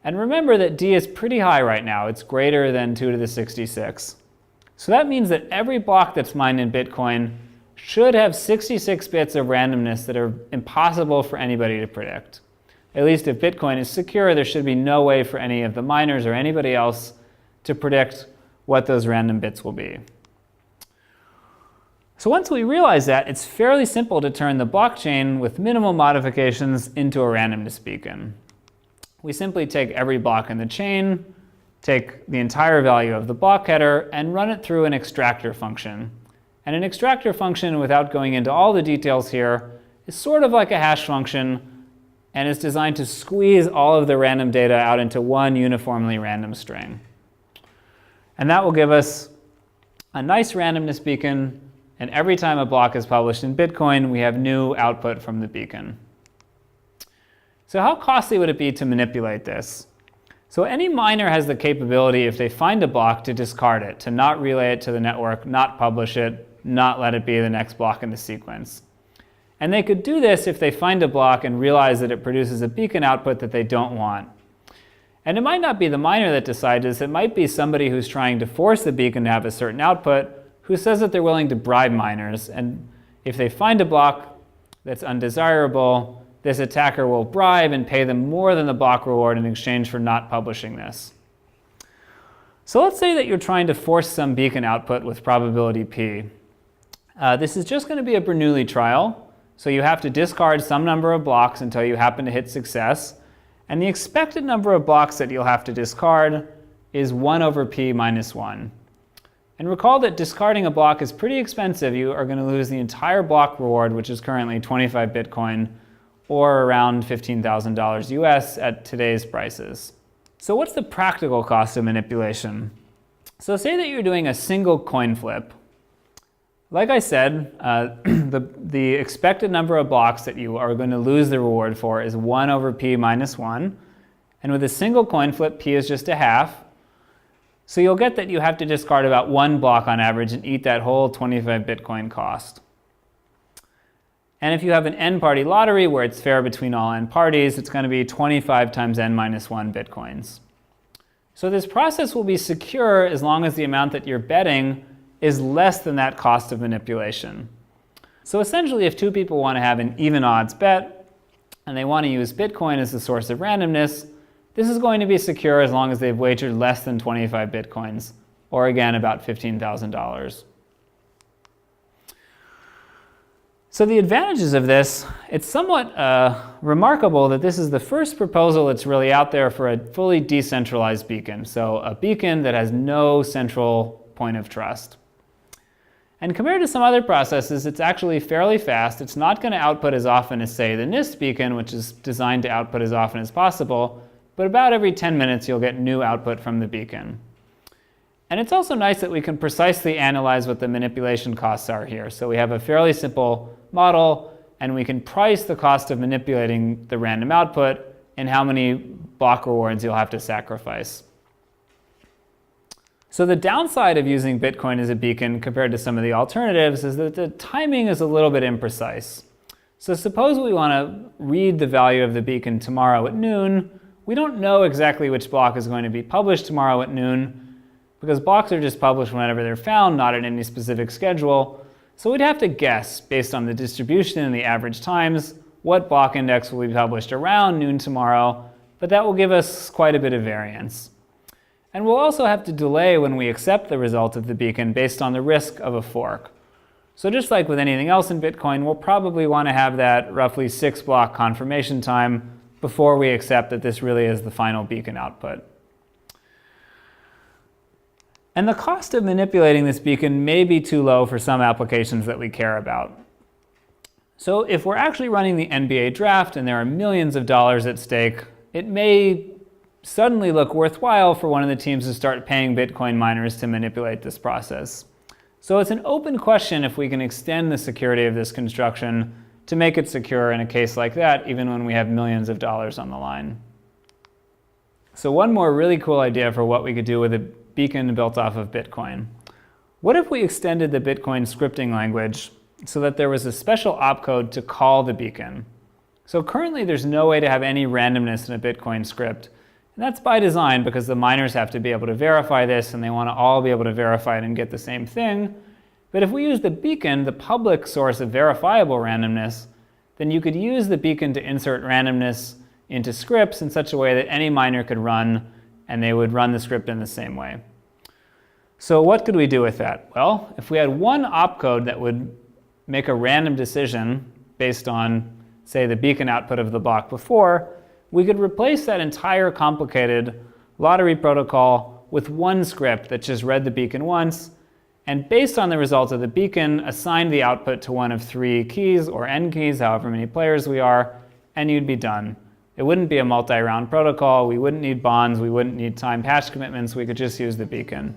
And remember that d is pretty high right now. It's greater than 2 to the 66. So that means that every block that's mined in Bitcoin should have 66 bits of randomness that are impossible for anybody to predict. At least if Bitcoin is secure, there should be no way for any of the miners or anybody else to predict what those random bits will be. So once we realize that, it's fairly simple to turn the blockchain with minimal modifications into a randomness beacon. We simply take every block in the chain, take the entire value of the block header, and run it through an extractor function. And an extractor function, without going into all the details here, is sort of like a hash function and is designed to squeeze all of the random data out into one uniformly random string. And that will give us a nice randomness beacon, and every time a block is published in Bitcoin, we have new output from the beacon. So how costly would it be to manipulate this? So any miner has the capability, if they find a block, to discard it, to not relay it to the network, not publish it, not let it be the next block in the sequence. And they could do this if they find a block and realize that it produces a beacon output that they don't want. And it might not be the miner that decides this. It might be somebody who's trying to force the beacon to have a certain output, who says that they're willing to bribe miners. And if they find a block that's undesirable, this attacker will bribe and pay them more than the block reward in exchange for not publishing this. So let's say that you're trying to force some beacon output with probability p. This is just going to be a Bernoulli trial. So you have to discard some number of blocks until you happen to hit success. And the expected number of blocks that you'll have to discard is 1 over p minus 1. And recall that discarding a block is pretty expensive. You are going to lose the entire block reward, which is currently 25 Bitcoin, or around $15,000 US at today's prices. So what's the practical cost of manipulation? So say that you're doing a single coin flip. Like I said, the expected number of blocks that you are going to lose the reward for is 1 over p minus 1. And with a single coin flip, p is just a half. So you'll get that you have to discard about 1 block on average and eat that whole 25 Bitcoin cost. And if you have an n-party lottery where it's fair between all n parties, it's going to be 25 times n minus 1 Bitcoins. So this process will be secure as long as the amount that you're betting is less than that cost of manipulation. So essentially, if two people want to have an even odds bet, and they want to use Bitcoin as the source of randomness, this is going to be secure as long as they've wagered less than 25 Bitcoins, or again, about $15,000. So the advantages of this, it's somewhat remarkable that this is the first proposal that's really out there for a fully decentralized beacon. So a beacon that has no central point of trust. And compared to some other processes, it's actually fairly fast. It's not going to output as often as, say, the NIST beacon, which is designed to output as often as possible. But about every 10 minutes, you'll get new output from the beacon. And it's also nice that we can precisely analyze what the manipulation costs are here. So we have a fairly simple model, and we can price the cost of manipulating the random output and how many block rewards you'll have to sacrifice. So the downside of using Bitcoin as a beacon compared to some of the alternatives is that the timing is a little bit imprecise. So suppose we want to read the value of the beacon tomorrow at noon. We don't know exactly which block is going to be published tomorrow at noon, because blocks are just published whenever they're found, not at any specific schedule. So we'd have to guess, based on the distribution and the average times, what block index will be published around noon tomorrow, but that will give us quite a bit of variance. And we'll also have to delay when we accept the result of the beacon based on the risk of a fork. So just like with anything else in Bitcoin, we'll probably want to have that roughly 6-block confirmation time before we accept that this really is the final beacon output. And the cost of manipulating this beacon may be too low for some applications that we care about. So if we're actually running the NBA draft and there are millions of dollars at stake, it may suddenly look worthwhile for one of the teams to start paying Bitcoin miners to manipulate this process. So it's an open question if we can extend the security of this construction to make it secure in a case like that, even when we have millions of dollars on the line. So one more really cool idea for what we could do with a beacon built off of Bitcoin. What if we extended the Bitcoin scripting language so that there was a special opcode to call the beacon? So currently there's no way to have any randomness in a Bitcoin script. And that's by design because the miners have to be able to verify this and they want to all be able to verify it and get the same thing. But if we use the beacon, the public source of verifiable randomness, then you could use the beacon to insert randomness into scripts in such a way that any miner could run and they would run the script in the same way. So what could we do with that? Well, if we had one opcode that would make a random decision based on, say, the beacon output of the block before, we could replace that entire complicated lottery protocol with one script that just read the beacon once, and based on the results of the beacon, assigned the output to one of 3 keys or n keys, however many players we are, and you'd be done. It wouldn't be a multi-round protocol, we wouldn't need bonds, we wouldn't need timed hash commitments, we could just use the beacon.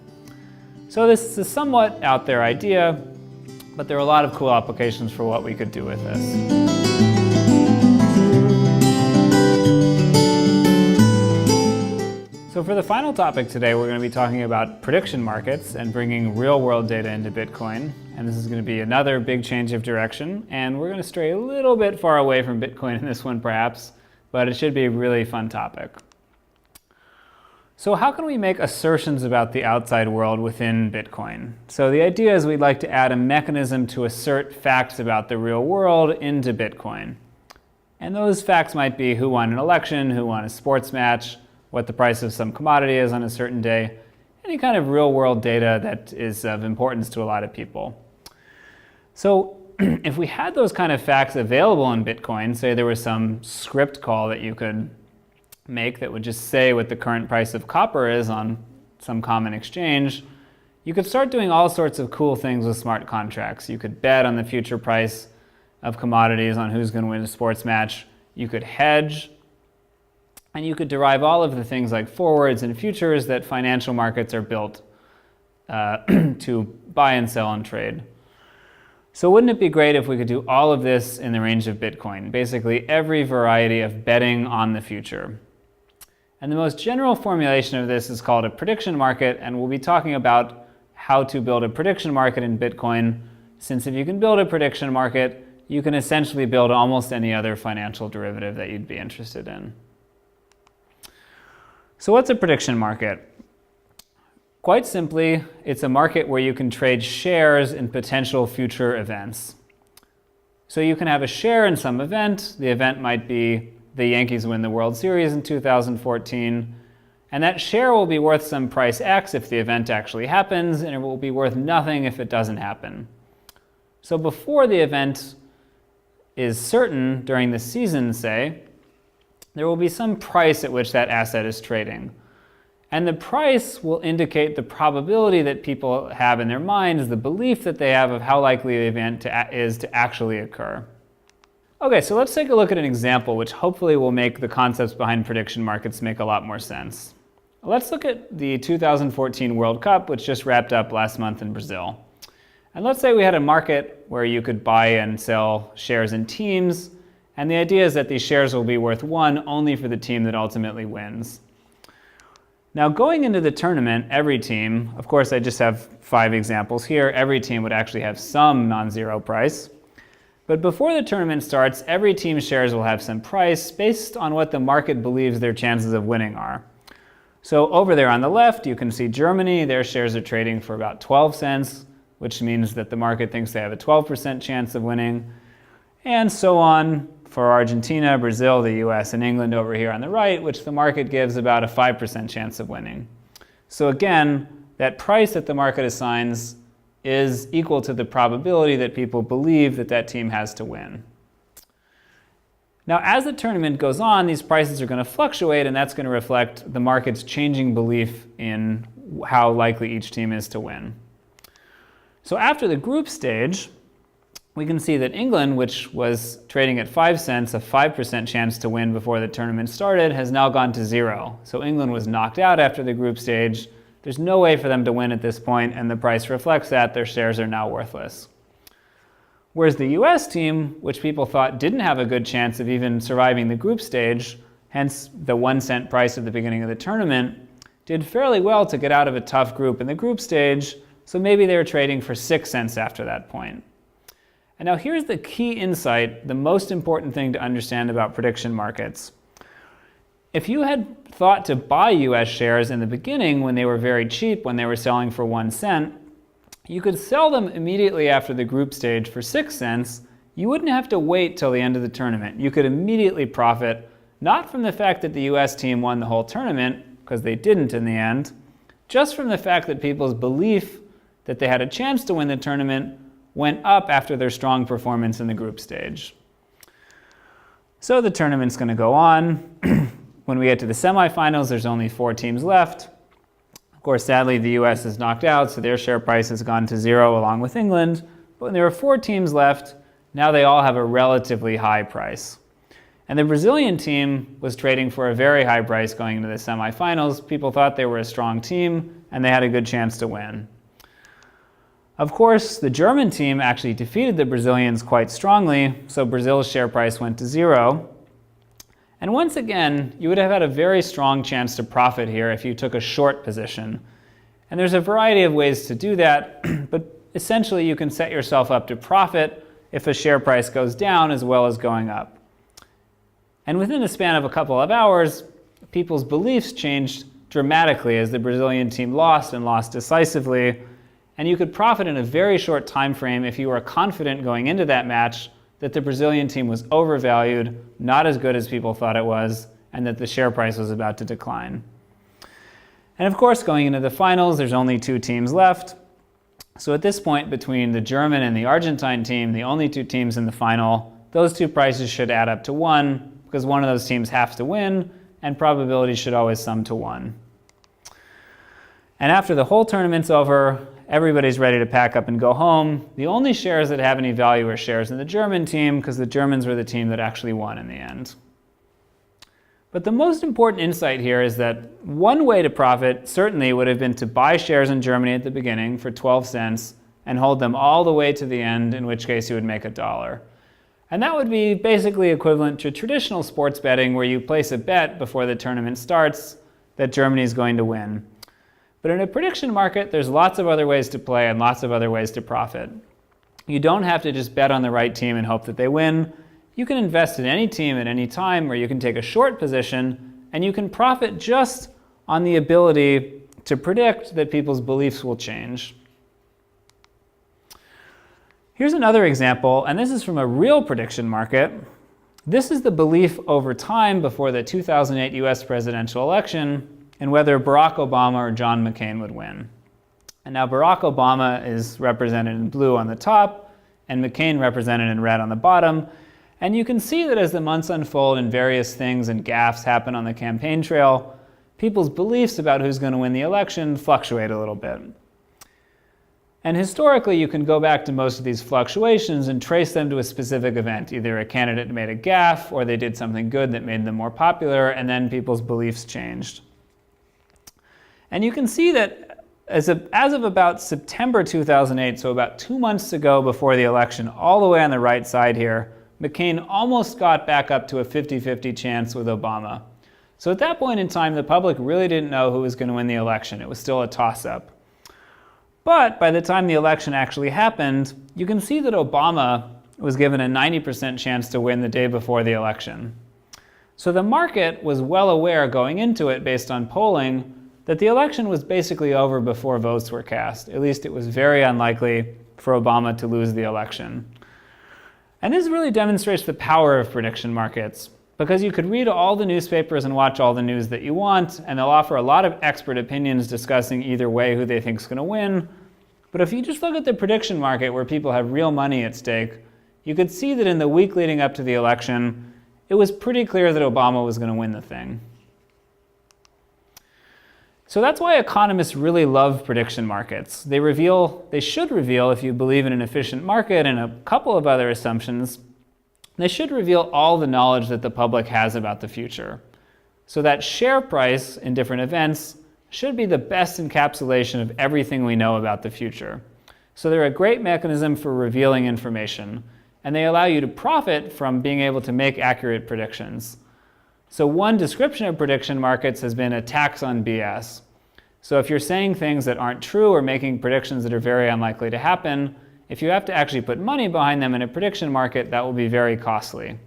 So this is a somewhat out there idea, but there are a lot of cool applications for what we could do with this. So for the final topic today, we're going to be talking about prediction markets and bringing real-world data into Bitcoin. And this is going to be another big change of direction, and we're going to stray a little bit far away from Bitcoin in this one perhaps, but it should be a really fun topic. So how can we make assertions about the outside world within Bitcoin? So the idea is we'd like to add a mechanism to assert facts about the real world into Bitcoin. And those facts might be who won an election, who won a sports match, what the price of some commodity is on a certain day, any kind of real world data that is of importance to a lot of people. So if we had those kind of facts available in Bitcoin, say there was some script call that you could make that would just say what the current price of copper is on some common exchange, you could start doing all sorts of cool things with smart contracts. You could bet on the future price of commodities, on who's going to win a sports match. You could hedge, and you could derive all of the things like forwards and futures that financial markets are built to buy and sell and trade. So wouldn't it be great if we could do all of this in the range of Bitcoin? Basically every variety of betting on the future. And the most general formulation of this is called a prediction market, and we'll be talking about how to build a prediction market in Bitcoin, since if you can build a prediction market, you can essentially build almost any other financial derivative that you'd be interested in. So what's a prediction market? Quite simply, it's a market where you can trade shares in potential future events. So you can have a share in some event. The event might be the Yankees win the World Series in 2014, and that share will be worth some price X if the event actually happens, and it will be worth nothing if it doesn't happen. So before the event is certain during the season, say, there will be some price at which that asset is trading. And the price will indicate the probability that people have in their minds, the belief that they have of how likely the event is to actually occur. Okay, so let's take a look at an example which hopefully will make the concepts behind prediction markets make a lot more sense. Let's look at the 2014 World Cup, which just wrapped up last month in Brazil. And let's say we had a market where you could buy and sell shares in teams, and the idea is that these shares will be worth 1 only for the team that ultimately wins. Now going into the tournament, every team, of course I just have 5 examples here, every team would actually have some non-zero price. But before the tournament starts, every team's shares will have some price based on what the market believes their chances of winning are. So over there on the left, you can see Germany, their shares are trading for about 12 cents, which means that the market thinks they have a 12% chance of winning. And so on for Argentina, Brazil, the US, and England over here on the right, which the market gives about a 5% chance of winning. So again, that price that the market assigns is equal to the probability that people believe that that team has to win. Now, as the tournament goes on, these prices are going to fluctuate, and that's going to reflect the market's changing belief in how likely each team is to win. So after the group stage, we can see that England, which was trading at 5 cents, a 5% chance to win before the tournament started, has now gone to 0. So England was knocked out after the group stage. There's no way for them to win at this point, and the price reflects that. Their shares are now worthless. Whereas the US team, which people thought didn't have a good chance of even surviving the group stage, hence the 1 cent price at the beginning of the tournament, did fairly well to get out of a tough group in the group stage, so maybe they were trading for 6 cents after that point. And now here's the key insight, the most important thing to understand about prediction markets. If you had thought to buy US shares in the beginning when they were very cheap, when they were selling for 1 cent, you could sell them immediately after the group stage for 6 cents. You wouldn't have to wait till the end of the tournament. You could immediately profit, not from the fact that the US team won the whole tournament, because they didn't in the end, just from the fact that people's belief that they had a chance to win the tournament went up after their strong performance in the group stage. So the tournament's going to go on. When we get to the semifinals, there's only 4 teams left. Of course, sadly, the US is knocked out, so their share price has gone to 0 along with England. But when there are 4 teams left, now they all have a relatively high price. And the Brazilian team was trading for a very high price going into the semifinals. People thought they were a strong team, and they had a good chance to win. Of course, the German team actually defeated the Brazilians quite strongly, so Brazil's share price went to 0. And once again, you would have had a very strong chance to profit here if you took a short position. And there's a variety of ways to do that, but essentially you can set yourself up to profit if a share price goes down as well as going up. And within the span of a couple of hours, people's beliefs changed dramatically as the Brazilian team lost and lost decisively. And you could profit in a very short time frame if you were confident going into that match that the Brazilian team was overvalued, not as good as people thought it was, and that the share price was about to decline. And of course, going into the finals, there's only 2 teams left. So at this point, between the German and the Argentine team, the only 2 teams in the final, those 2 prices should add up to 1, because one of those teams has to win, and probability should always sum to 1. And after the whole tournament's over, everybody's ready to pack up and go home. The only shares that have any value are shares in the German team, because the Germans were the team that actually won in the end. But the most important insight here is that one way to profit certainly would have been to buy shares in Germany at the beginning for 12 cents and hold them all the way to the end, in which case you would make $1. And that would be basically equivalent to traditional sports betting, where you place a bet before the tournament starts that Germany is going to win. But in a prediction market, there's lots of other ways to play and lots of other ways to profit. You don't have to just bet on the right team and hope that they win. You can invest in any team at any time, where you can take a short position, and you can profit just on the ability to predict that people's beliefs will change. Here's another example, and this is from a real prediction market. This is the belief over time before the 2008 US presidential election and whether Barack Obama or John McCain would win. And now Barack Obama is represented in blue on the top, and McCain represented in red on the bottom. And you can see that as the months unfold and various things and gaffes happen on the campaign trail, people's beliefs about who's going to win the election fluctuate a little bit. And historically, you can go back to most of these fluctuations and trace them to a specific event. Either a candidate made a gaffe, or they did something good that made them more popular, and then people's beliefs changed. And you can see that as of about September 2008, so about 2 months to go before the election, all the way on the right side here, McCain almost got back up to a 50-50 chance with Obama. So at that point in time, the public really didn't know who was going to win the election. It was still a toss-up. But by the time the election actually happened, you can see that Obama was given a 90% chance to win the day before the election. So the market was well aware going into it, based on polling, that the election was basically over before votes were cast. At least it was very unlikely for Obama to lose the election. And this really demonstrates the power of prediction markets, because you could read all the newspapers and watch all the news that you want, and they'll offer a lot of expert opinions discussing either way who they think is going to win. But if you just look at the prediction market, where people have real money at stake, you could see that in the week leading up to the election, it was pretty clear that Obama was going to win the thing. So that's why economists really love prediction markets. They should reveal, if you believe in an efficient market and a couple of other assumptions, they should reveal all the knowledge that the public has about the future. So that share price in different events should be the best encapsulation of everything we know about the future. So they're a great mechanism for revealing information, and they allow you to profit from being able to make accurate predictions. So one description of prediction markets has been a tax on BS. So if you're saying things that aren't true or making predictions that are very unlikely to happen, if you have to actually put money behind them in a prediction market, that will be very costly.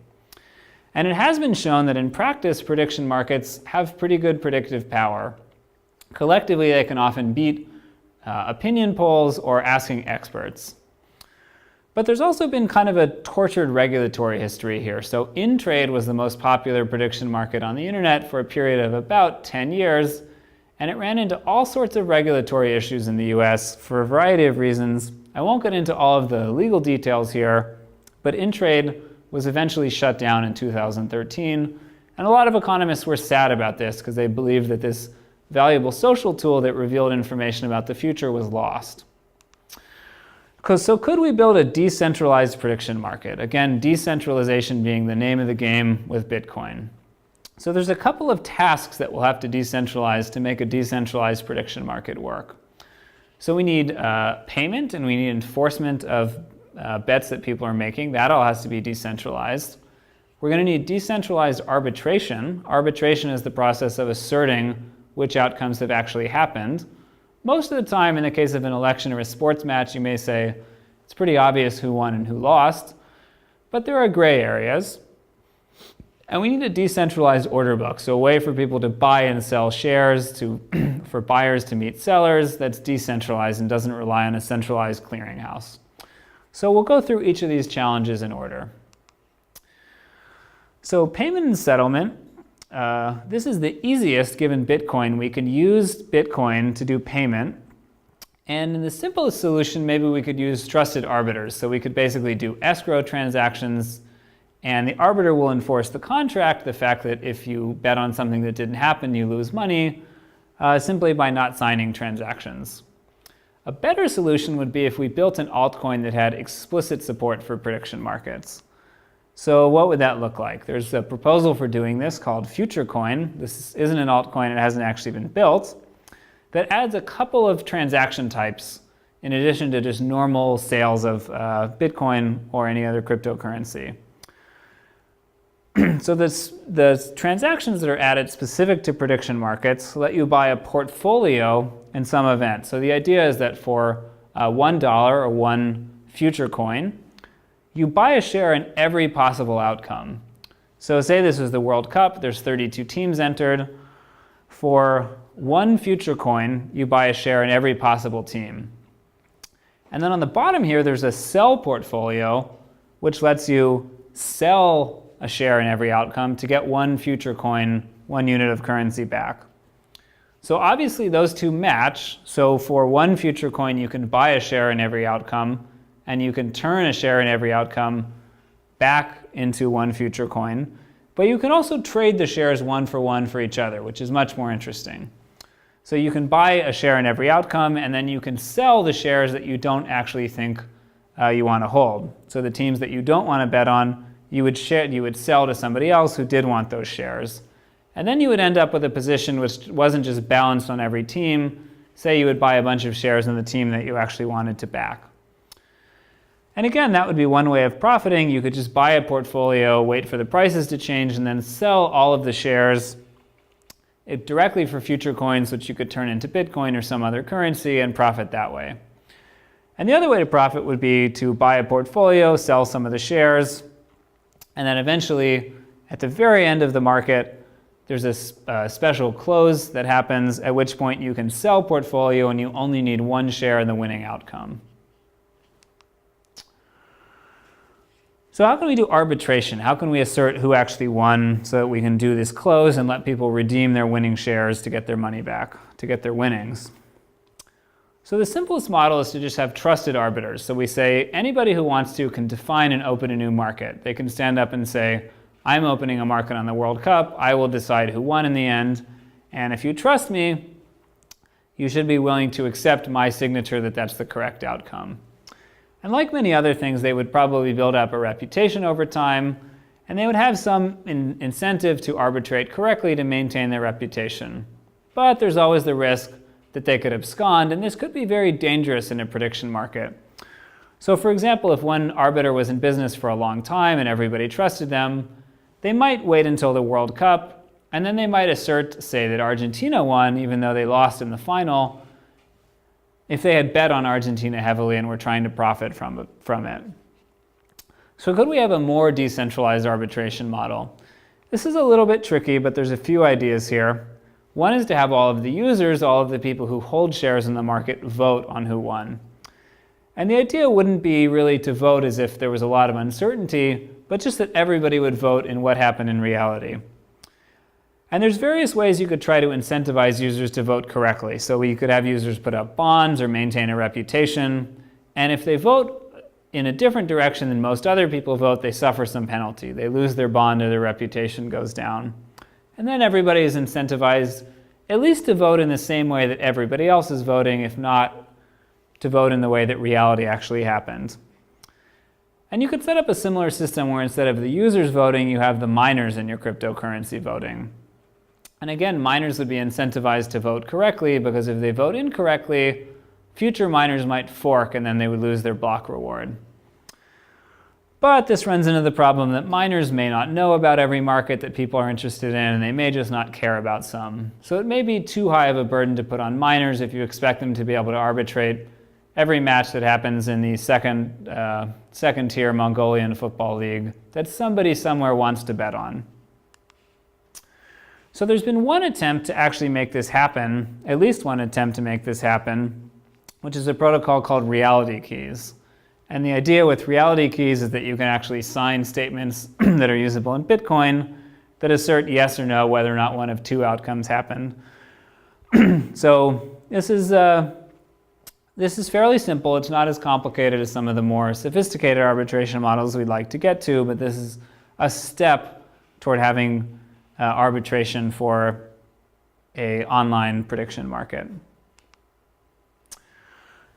And it has been shown that in practice, prediction markets have pretty good predictive power. Collectively, they can often beat opinion polls or asking experts. But there's also been kind of a tortured regulatory history here. So InTrade was the most popular prediction market on the internet for a period of about 10 years, and it ran into all sorts of regulatory issues in the US for a variety of reasons. I won't get into all of the legal details here, but InTrade was eventually shut down in 2013, and a lot of economists were sad about this because they believed that this valuable social tool that revealed information about the future was lost. So could we build a decentralized prediction market? Again, decentralization being the name of the game with Bitcoin. So there's a couple of tasks that we'll have to decentralize to make a decentralized prediction market work. So we need payment and we need enforcement of bets that people are making. That all has to be decentralized. We're going to need decentralized arbitration. Arbitration is the process of asserting which outcomes have actually happened. Most of the time, in the case of an election or a sports match, you may say it's pretty obvious who won and who lost, but there are gray areas. And we need a decentralized order book, so a way for people to buy and sell shares, for buyers to meet sellers that's decentralized and doesn't rely on a centralized clearinghouse. So we'll go through each of these challenges in order. So payment and settlement, this is the easiest given Bitcoin. We can use Bitcoin to do payment. And in the simplest solution, maybe we could use trusted arbiters. So we could basically do escrow transactions, and the arbiter will enforce the contract, the fact that if you bet on something that didn't happen, you lose money, simply by not signing transactions. A better solution would be if we built an altcoin that had explicit support for prediction markets. So what would that look like? There's a proposal for doing this called FutureCoin. This isn't an altcoin, it hasn't actually been built, that adds a couple of transaction types in addition to just normal sales of Bitcoin or any other cryptocurrency. So the transactions that are added specific to prediction markets let you buy a portfolio in some event. So the idea is that for $1 or one future coin, you buy a share in every possible outcome. So say this was the World Cup, there's 32 teams entered. For one future coin, you buy a share in every possible team. And then on the bottom here, there's a sell portfolio, which lets you sell a share in every outcome to get one future coin, one unit of currency back. So obviously those two match. So for one future coin, you can buy a share in every outcome, and you can turn a share in every outcome back into one future coin. But you can also trade the shares one for each other, which is much more interesting. So you can buy a share in every outcome, and then you can sell the shares that you don't actually think you want to hold. So the teams that you don't want to bet on, you would sell to somebody else who did want those shares. And then you would end up with a position which wasn't just balanced on every team. Say you would buy a bunch of shares in the team that you actually wanted to back. And again, that would be one way of profiting. You could just buy a portfolio, wait for the prices to change, and then sell all of the shares directly for future coins, which you could turn into Bitcoin or some other currency and profit that way. And the other way to profit would be to buy a portfolio, sell some of the shares, and then eventually, at the very end of the market, there's a special close that happens, at which point you can sell portfolio and you only need one share in the winning outcome. So how can we do arbitration? How can we assert who actually won so that we can do this close and let people redeem their winning shares to get their money back, to get their winnings? So the simplest model is to just have trusted arbiters. So we say anybody who wants to can define and open a new market. They can stand up and say, I'm opening a market on the World Cup. I will decide who won in the end. And if you trust me, you should be willing to accept my signature that that's the correct outcome. And like many other things, they would probably build up a reputation over time, and they would have some incentive to arbitrate correctly to maintain their reputation. But there's always the risk that they could abscond, and this could be very dangerous in a prediction market. So for example, if one arbiter was in business for a long time and everybody trusted them, they might wait until the World Cup, and then they might assert, say, that Argentina won, even though they lost in the final, if they had bet on Argentina heavily and were trying to profit from it. So could we have a more decentralized arbitration model? This is a little bit tricky, but there's a few ideas here. One is to have all of the users, all of the people who hold shares in the market, vote on who won. And the idea wouldn't be really to vote as if there was a lot of uncertainty, but just that everybody would vote in what happened in reality. And there's various ways you could try to incentivize users to vote correctly. So you could have users put up bonds or maintain a reputation. And if they vote in a different direction than most other people vote, they suffer some penalty. They lose their bond or their reputation goes down. And then everybody is incentivized at least to vote in the same way that everybody else is voting, if not to vote in the way that reality actually happened. And you could set up a similar system where instead of the users voting, you have the miners in your cryptocurrency voting. And again, miners would be incentivized to vote correctly, because if they vote incorrectly, future miners might fork and then they would lose their block reward. But this runs into the problem that miners may not know about every market that people are interested in, and they may just not care about some. So it may be too high of a burden to put on miners if you expect them to be able to arbitrate every match that happens in the second tier Mongolian football league that somebody somewhere wants to bet on. So there's been one attempt to actually make this happen, at least one attempt to make this happen, which is a protocol called reality keys. And the idea with reality keys is that you can actually sign statements that are usable in Bitcoin that assert yes or no whether or not one of two outcomes happened. So this is fairly simple. It's not as complicated as some of the more sophisticated arbitration models we'd like to get to, but this is a step toward having arbitration for an online prediction market.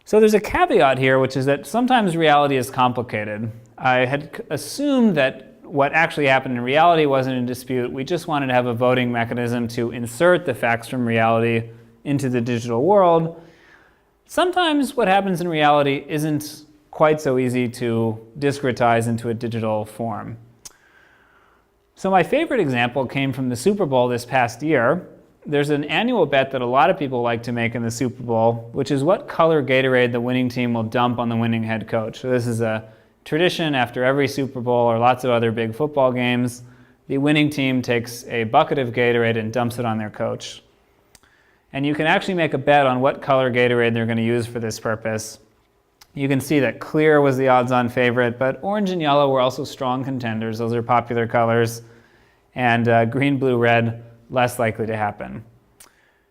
So there's a caveat here, which is that sometimes reality is complicated. I had assumed that what actually happened in reality wasn't in dispute. We just wanted to have a voting mechanism to insert the facts from reality into the digital world. Sometimes what happens in reality isn't quite so easy to discretize into a digital form. So my favorite example came from the Super Bowl this past year. There's an annual bet that a lot of people like to make in the Super Bowl, which is what color Gatorade the winning team will dump on the winning head coach. So this is a tradition after every Super Bowl or lots of other big football games. The winning team takes a bucket of Gatorade and dumps it on their coach. And you can actually make a bet on what color Gatorade they're going to use for this purpose. You can see that clear was the odds-on favorite, but orange and yellow were also strong contenders. Those are popular colors. And green, blue, red, less likely to happen.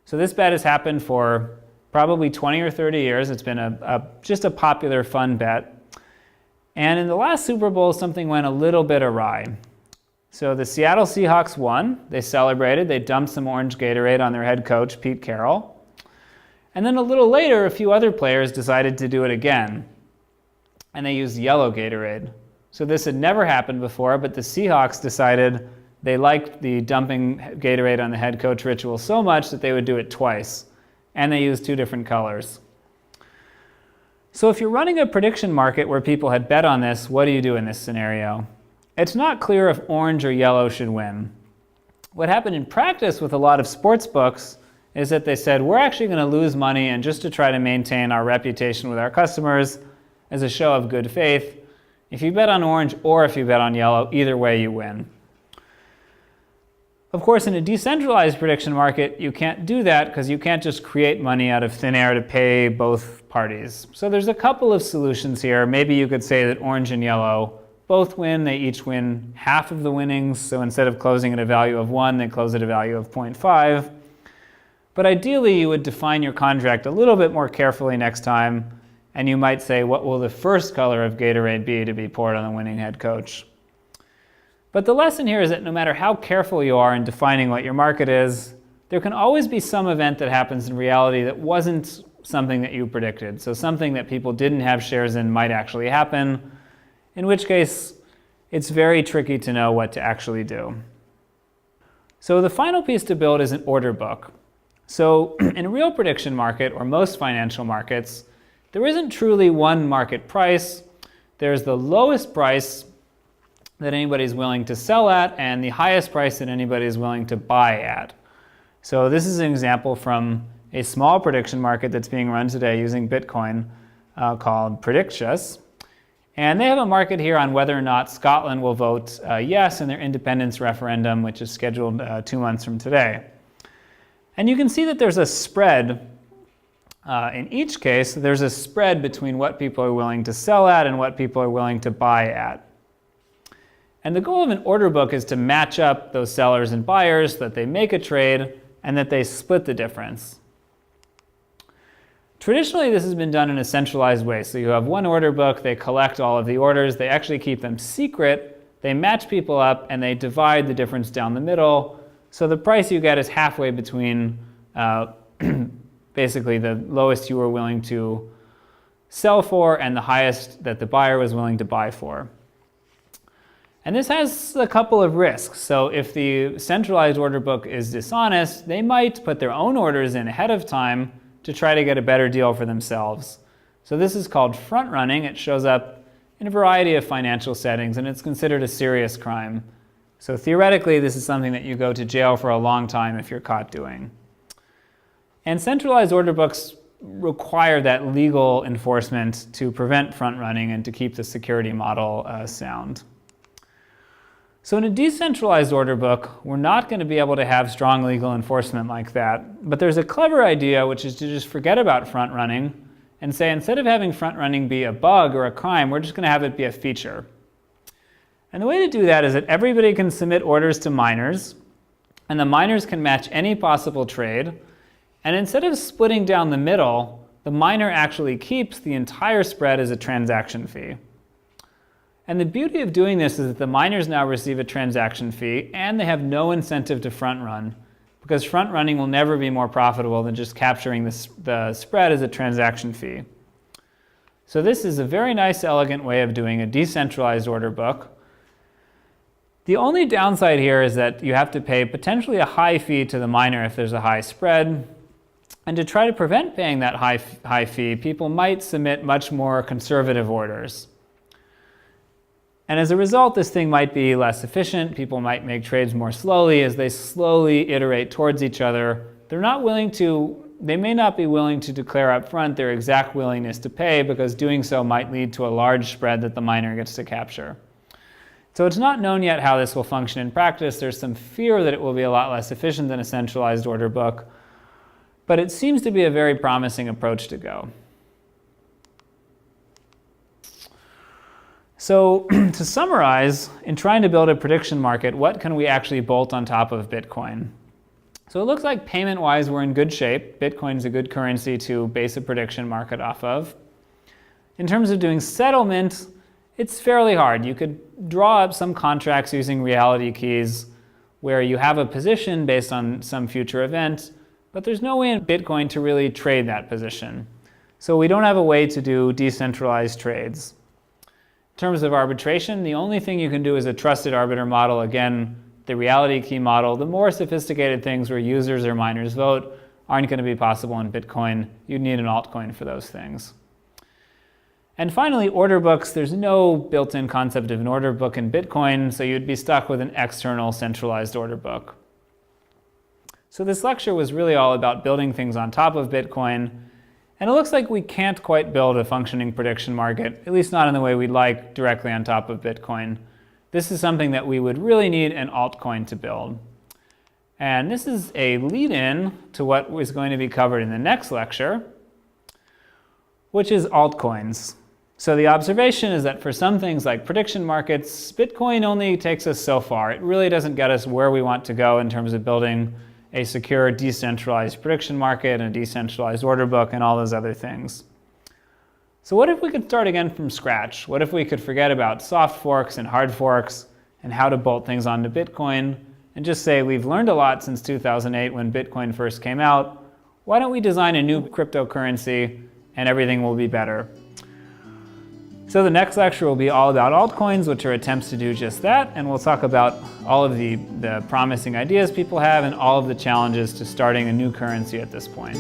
So this bet has happened for probably 20 or 30 years. It's been just a popular, fun bet. And in the last Super Bowl, something went a little bit awry. So the Seattle Seahawks won. They celebrated. They dumped some orange Gatorade on their head coach, Pete Carroll. And then a little later, a few other players decided to do it again. And they used yellow Gatorade. So this had never happened before, but the Seahawks decided they liked the dumping Gatorade on the head coach ritual so much that they would do it twice. And they used two different colors. So if you're running a prediction market where people had bet on this, what do you do in this scenario? It's not clear if orange or yellow should win. What happened in practice with a lot of sports books is that they said, we're actually going to lose money, and just to try to maintain our reputation with our customers as a show of good faith, if you bet on orange or if you bet on yellow, either way you win. Of course, in a decentralized prediction market, you can't do that because you can't just create money out of thin air to pay both parties. So there's a couple of solutions here. Maybe you could say that orange and yellow both win. They each win half of the winnings. So instead of closing at a value of 1, they close at a value of 0.5. But ideally, you would define your contract a little bit more carefully next time. And you might say, what will the first color of Gatorade be to be poured on the winning head coach? But the lesson here is that no matter how careful you are in defining what your market is, there can always be some event that happens in reality that wasn't something that you predicted. So something that people didn't have shares in might actually happen, in which case it's very tricky to know what to actually do. So the final piece to build is an order book. So in a real prediction market, or most financial markets, there isn't truly one market price. There's the lowest price that anybody's willing to sell at and the highest price that anybody is willing to buy at. So this is an example from a small prediction market that's being run today using Bitcoin called Predictious. And they have a market here on whether or not Scotland will vote yes in their independence referendum, which is scheduled 2 months from today. And you can see that there's a spread. In each case, there's a spread between what people are willing to sell at and what people are willing to buy at. And the goal of an order book is to match up those sellers and buyers so that they make a trade and that they split the difference. Traditionally, this has been done in a centralized way. So you have one order book, they collect all of the orders, they actually keep them secret, they match people up, and they divide the difference down the middle. So the price you get is halfway between basically the lowest you were willing to sell for and the highest that the buyer was willing to buy for. And this has a couple of risks. So if the centralized order book is dishonest, they might put their own orders in ahead of time to try to get a better deal for themselves. So this is called front running. It shows up in a variety of financial settings, and it's considered a serious crime. So theoretically, this is something that you go to jail for a long time if you're caught doing. And centralized order books require that legal enforcement to prevent front running and to keep the security model sound. So in a decentralized order book, we're not going to be able to have strong legal enforcement like that. But there's a clever idea, which is to just forget about front running and say, instead of having front running be a bug or a crime, we're just going to have it be a feature. And the way to do that is that everybody can submit orders to miners, and the miners can match any possible trade. And instead of splitting down the middle, the miner actually keeps the entire spread as a transaction fee. And the beauty of doing this is that the miners now receive a transaction fee, and they have no incentive to front run, because front running will never be more profitable than just capturing the spread as a transaction fee. So this is a very nice, elegant way of doing a decentralized order book. The only downside here is that you have to pay potentially a high fee to the miner if there's a high spread. And to try to prevent paying that high fee, people might submit much more conservative orders. And as a result, this thing might be less efficient. People might make trades more slowly as they slowly iterate towards each other. They may not be willing to declare up front their exact willingness to pay, because doing so might lead to a large spread that the miner gets to capture. So it's not known yet how this will function in practice. There's some fear that it will be a lot less efficient than a centralized order book, but it seems to be a very promising approach to go. So to summarize, in trying to build a prediction market, what can we actually bolt on top of Bitcoin? So it looks like payment-wise we're in good shape. Bitcoin's a good currency to base a prediction market off of. In terms of doing settlement, it's fairly hard. You could draw up some contracts using reality keys where you have a position based on some future event, but there's no way in Bitcoin to really trade that position. So we don't have a way to do decentralized trades. In terms of arbitration, the only thing you can do is a trusted arbiter model. Again, the reality key model. The more sophisticated things where users or miners vote aren't going to be possible in Bitcoin. You'd need an altcoin for those things. And finally, order books. There's no built-in concept of an order book in Bitcoin, so you'd be stuck with an external centralized order book. So this lecture was really all about building things on top of Bitcoin. And it looks like we can't quite build a functioning prediction market, at least not in the way we'd like, directly on top of Bitcoin. This is something that we would really need an altcoin to build. And this is a lead-in to what is going to be covered in the next lecture, which is altcoins. So the observation is that for some things like prediction markets, Bitcoin only takes us so far. It really doesn't get us where we want to go in terms of building a secure decentralized prediction market and a decentralized order book and all those other things. So what if we could start again from scratch? What if we could forget about soft forks and hard forks and how to bolt things onto Bitcoin and just say we've learned a lot since 2008 when Bitcoin first came out. Why don't we design a new cryptocurrency and everything will be better? So the next lecture will be all about altcoins, which are attempts to do just that, and we'll talk about all of the promising ideas people have and all of the challenges to starting a new currency at this point.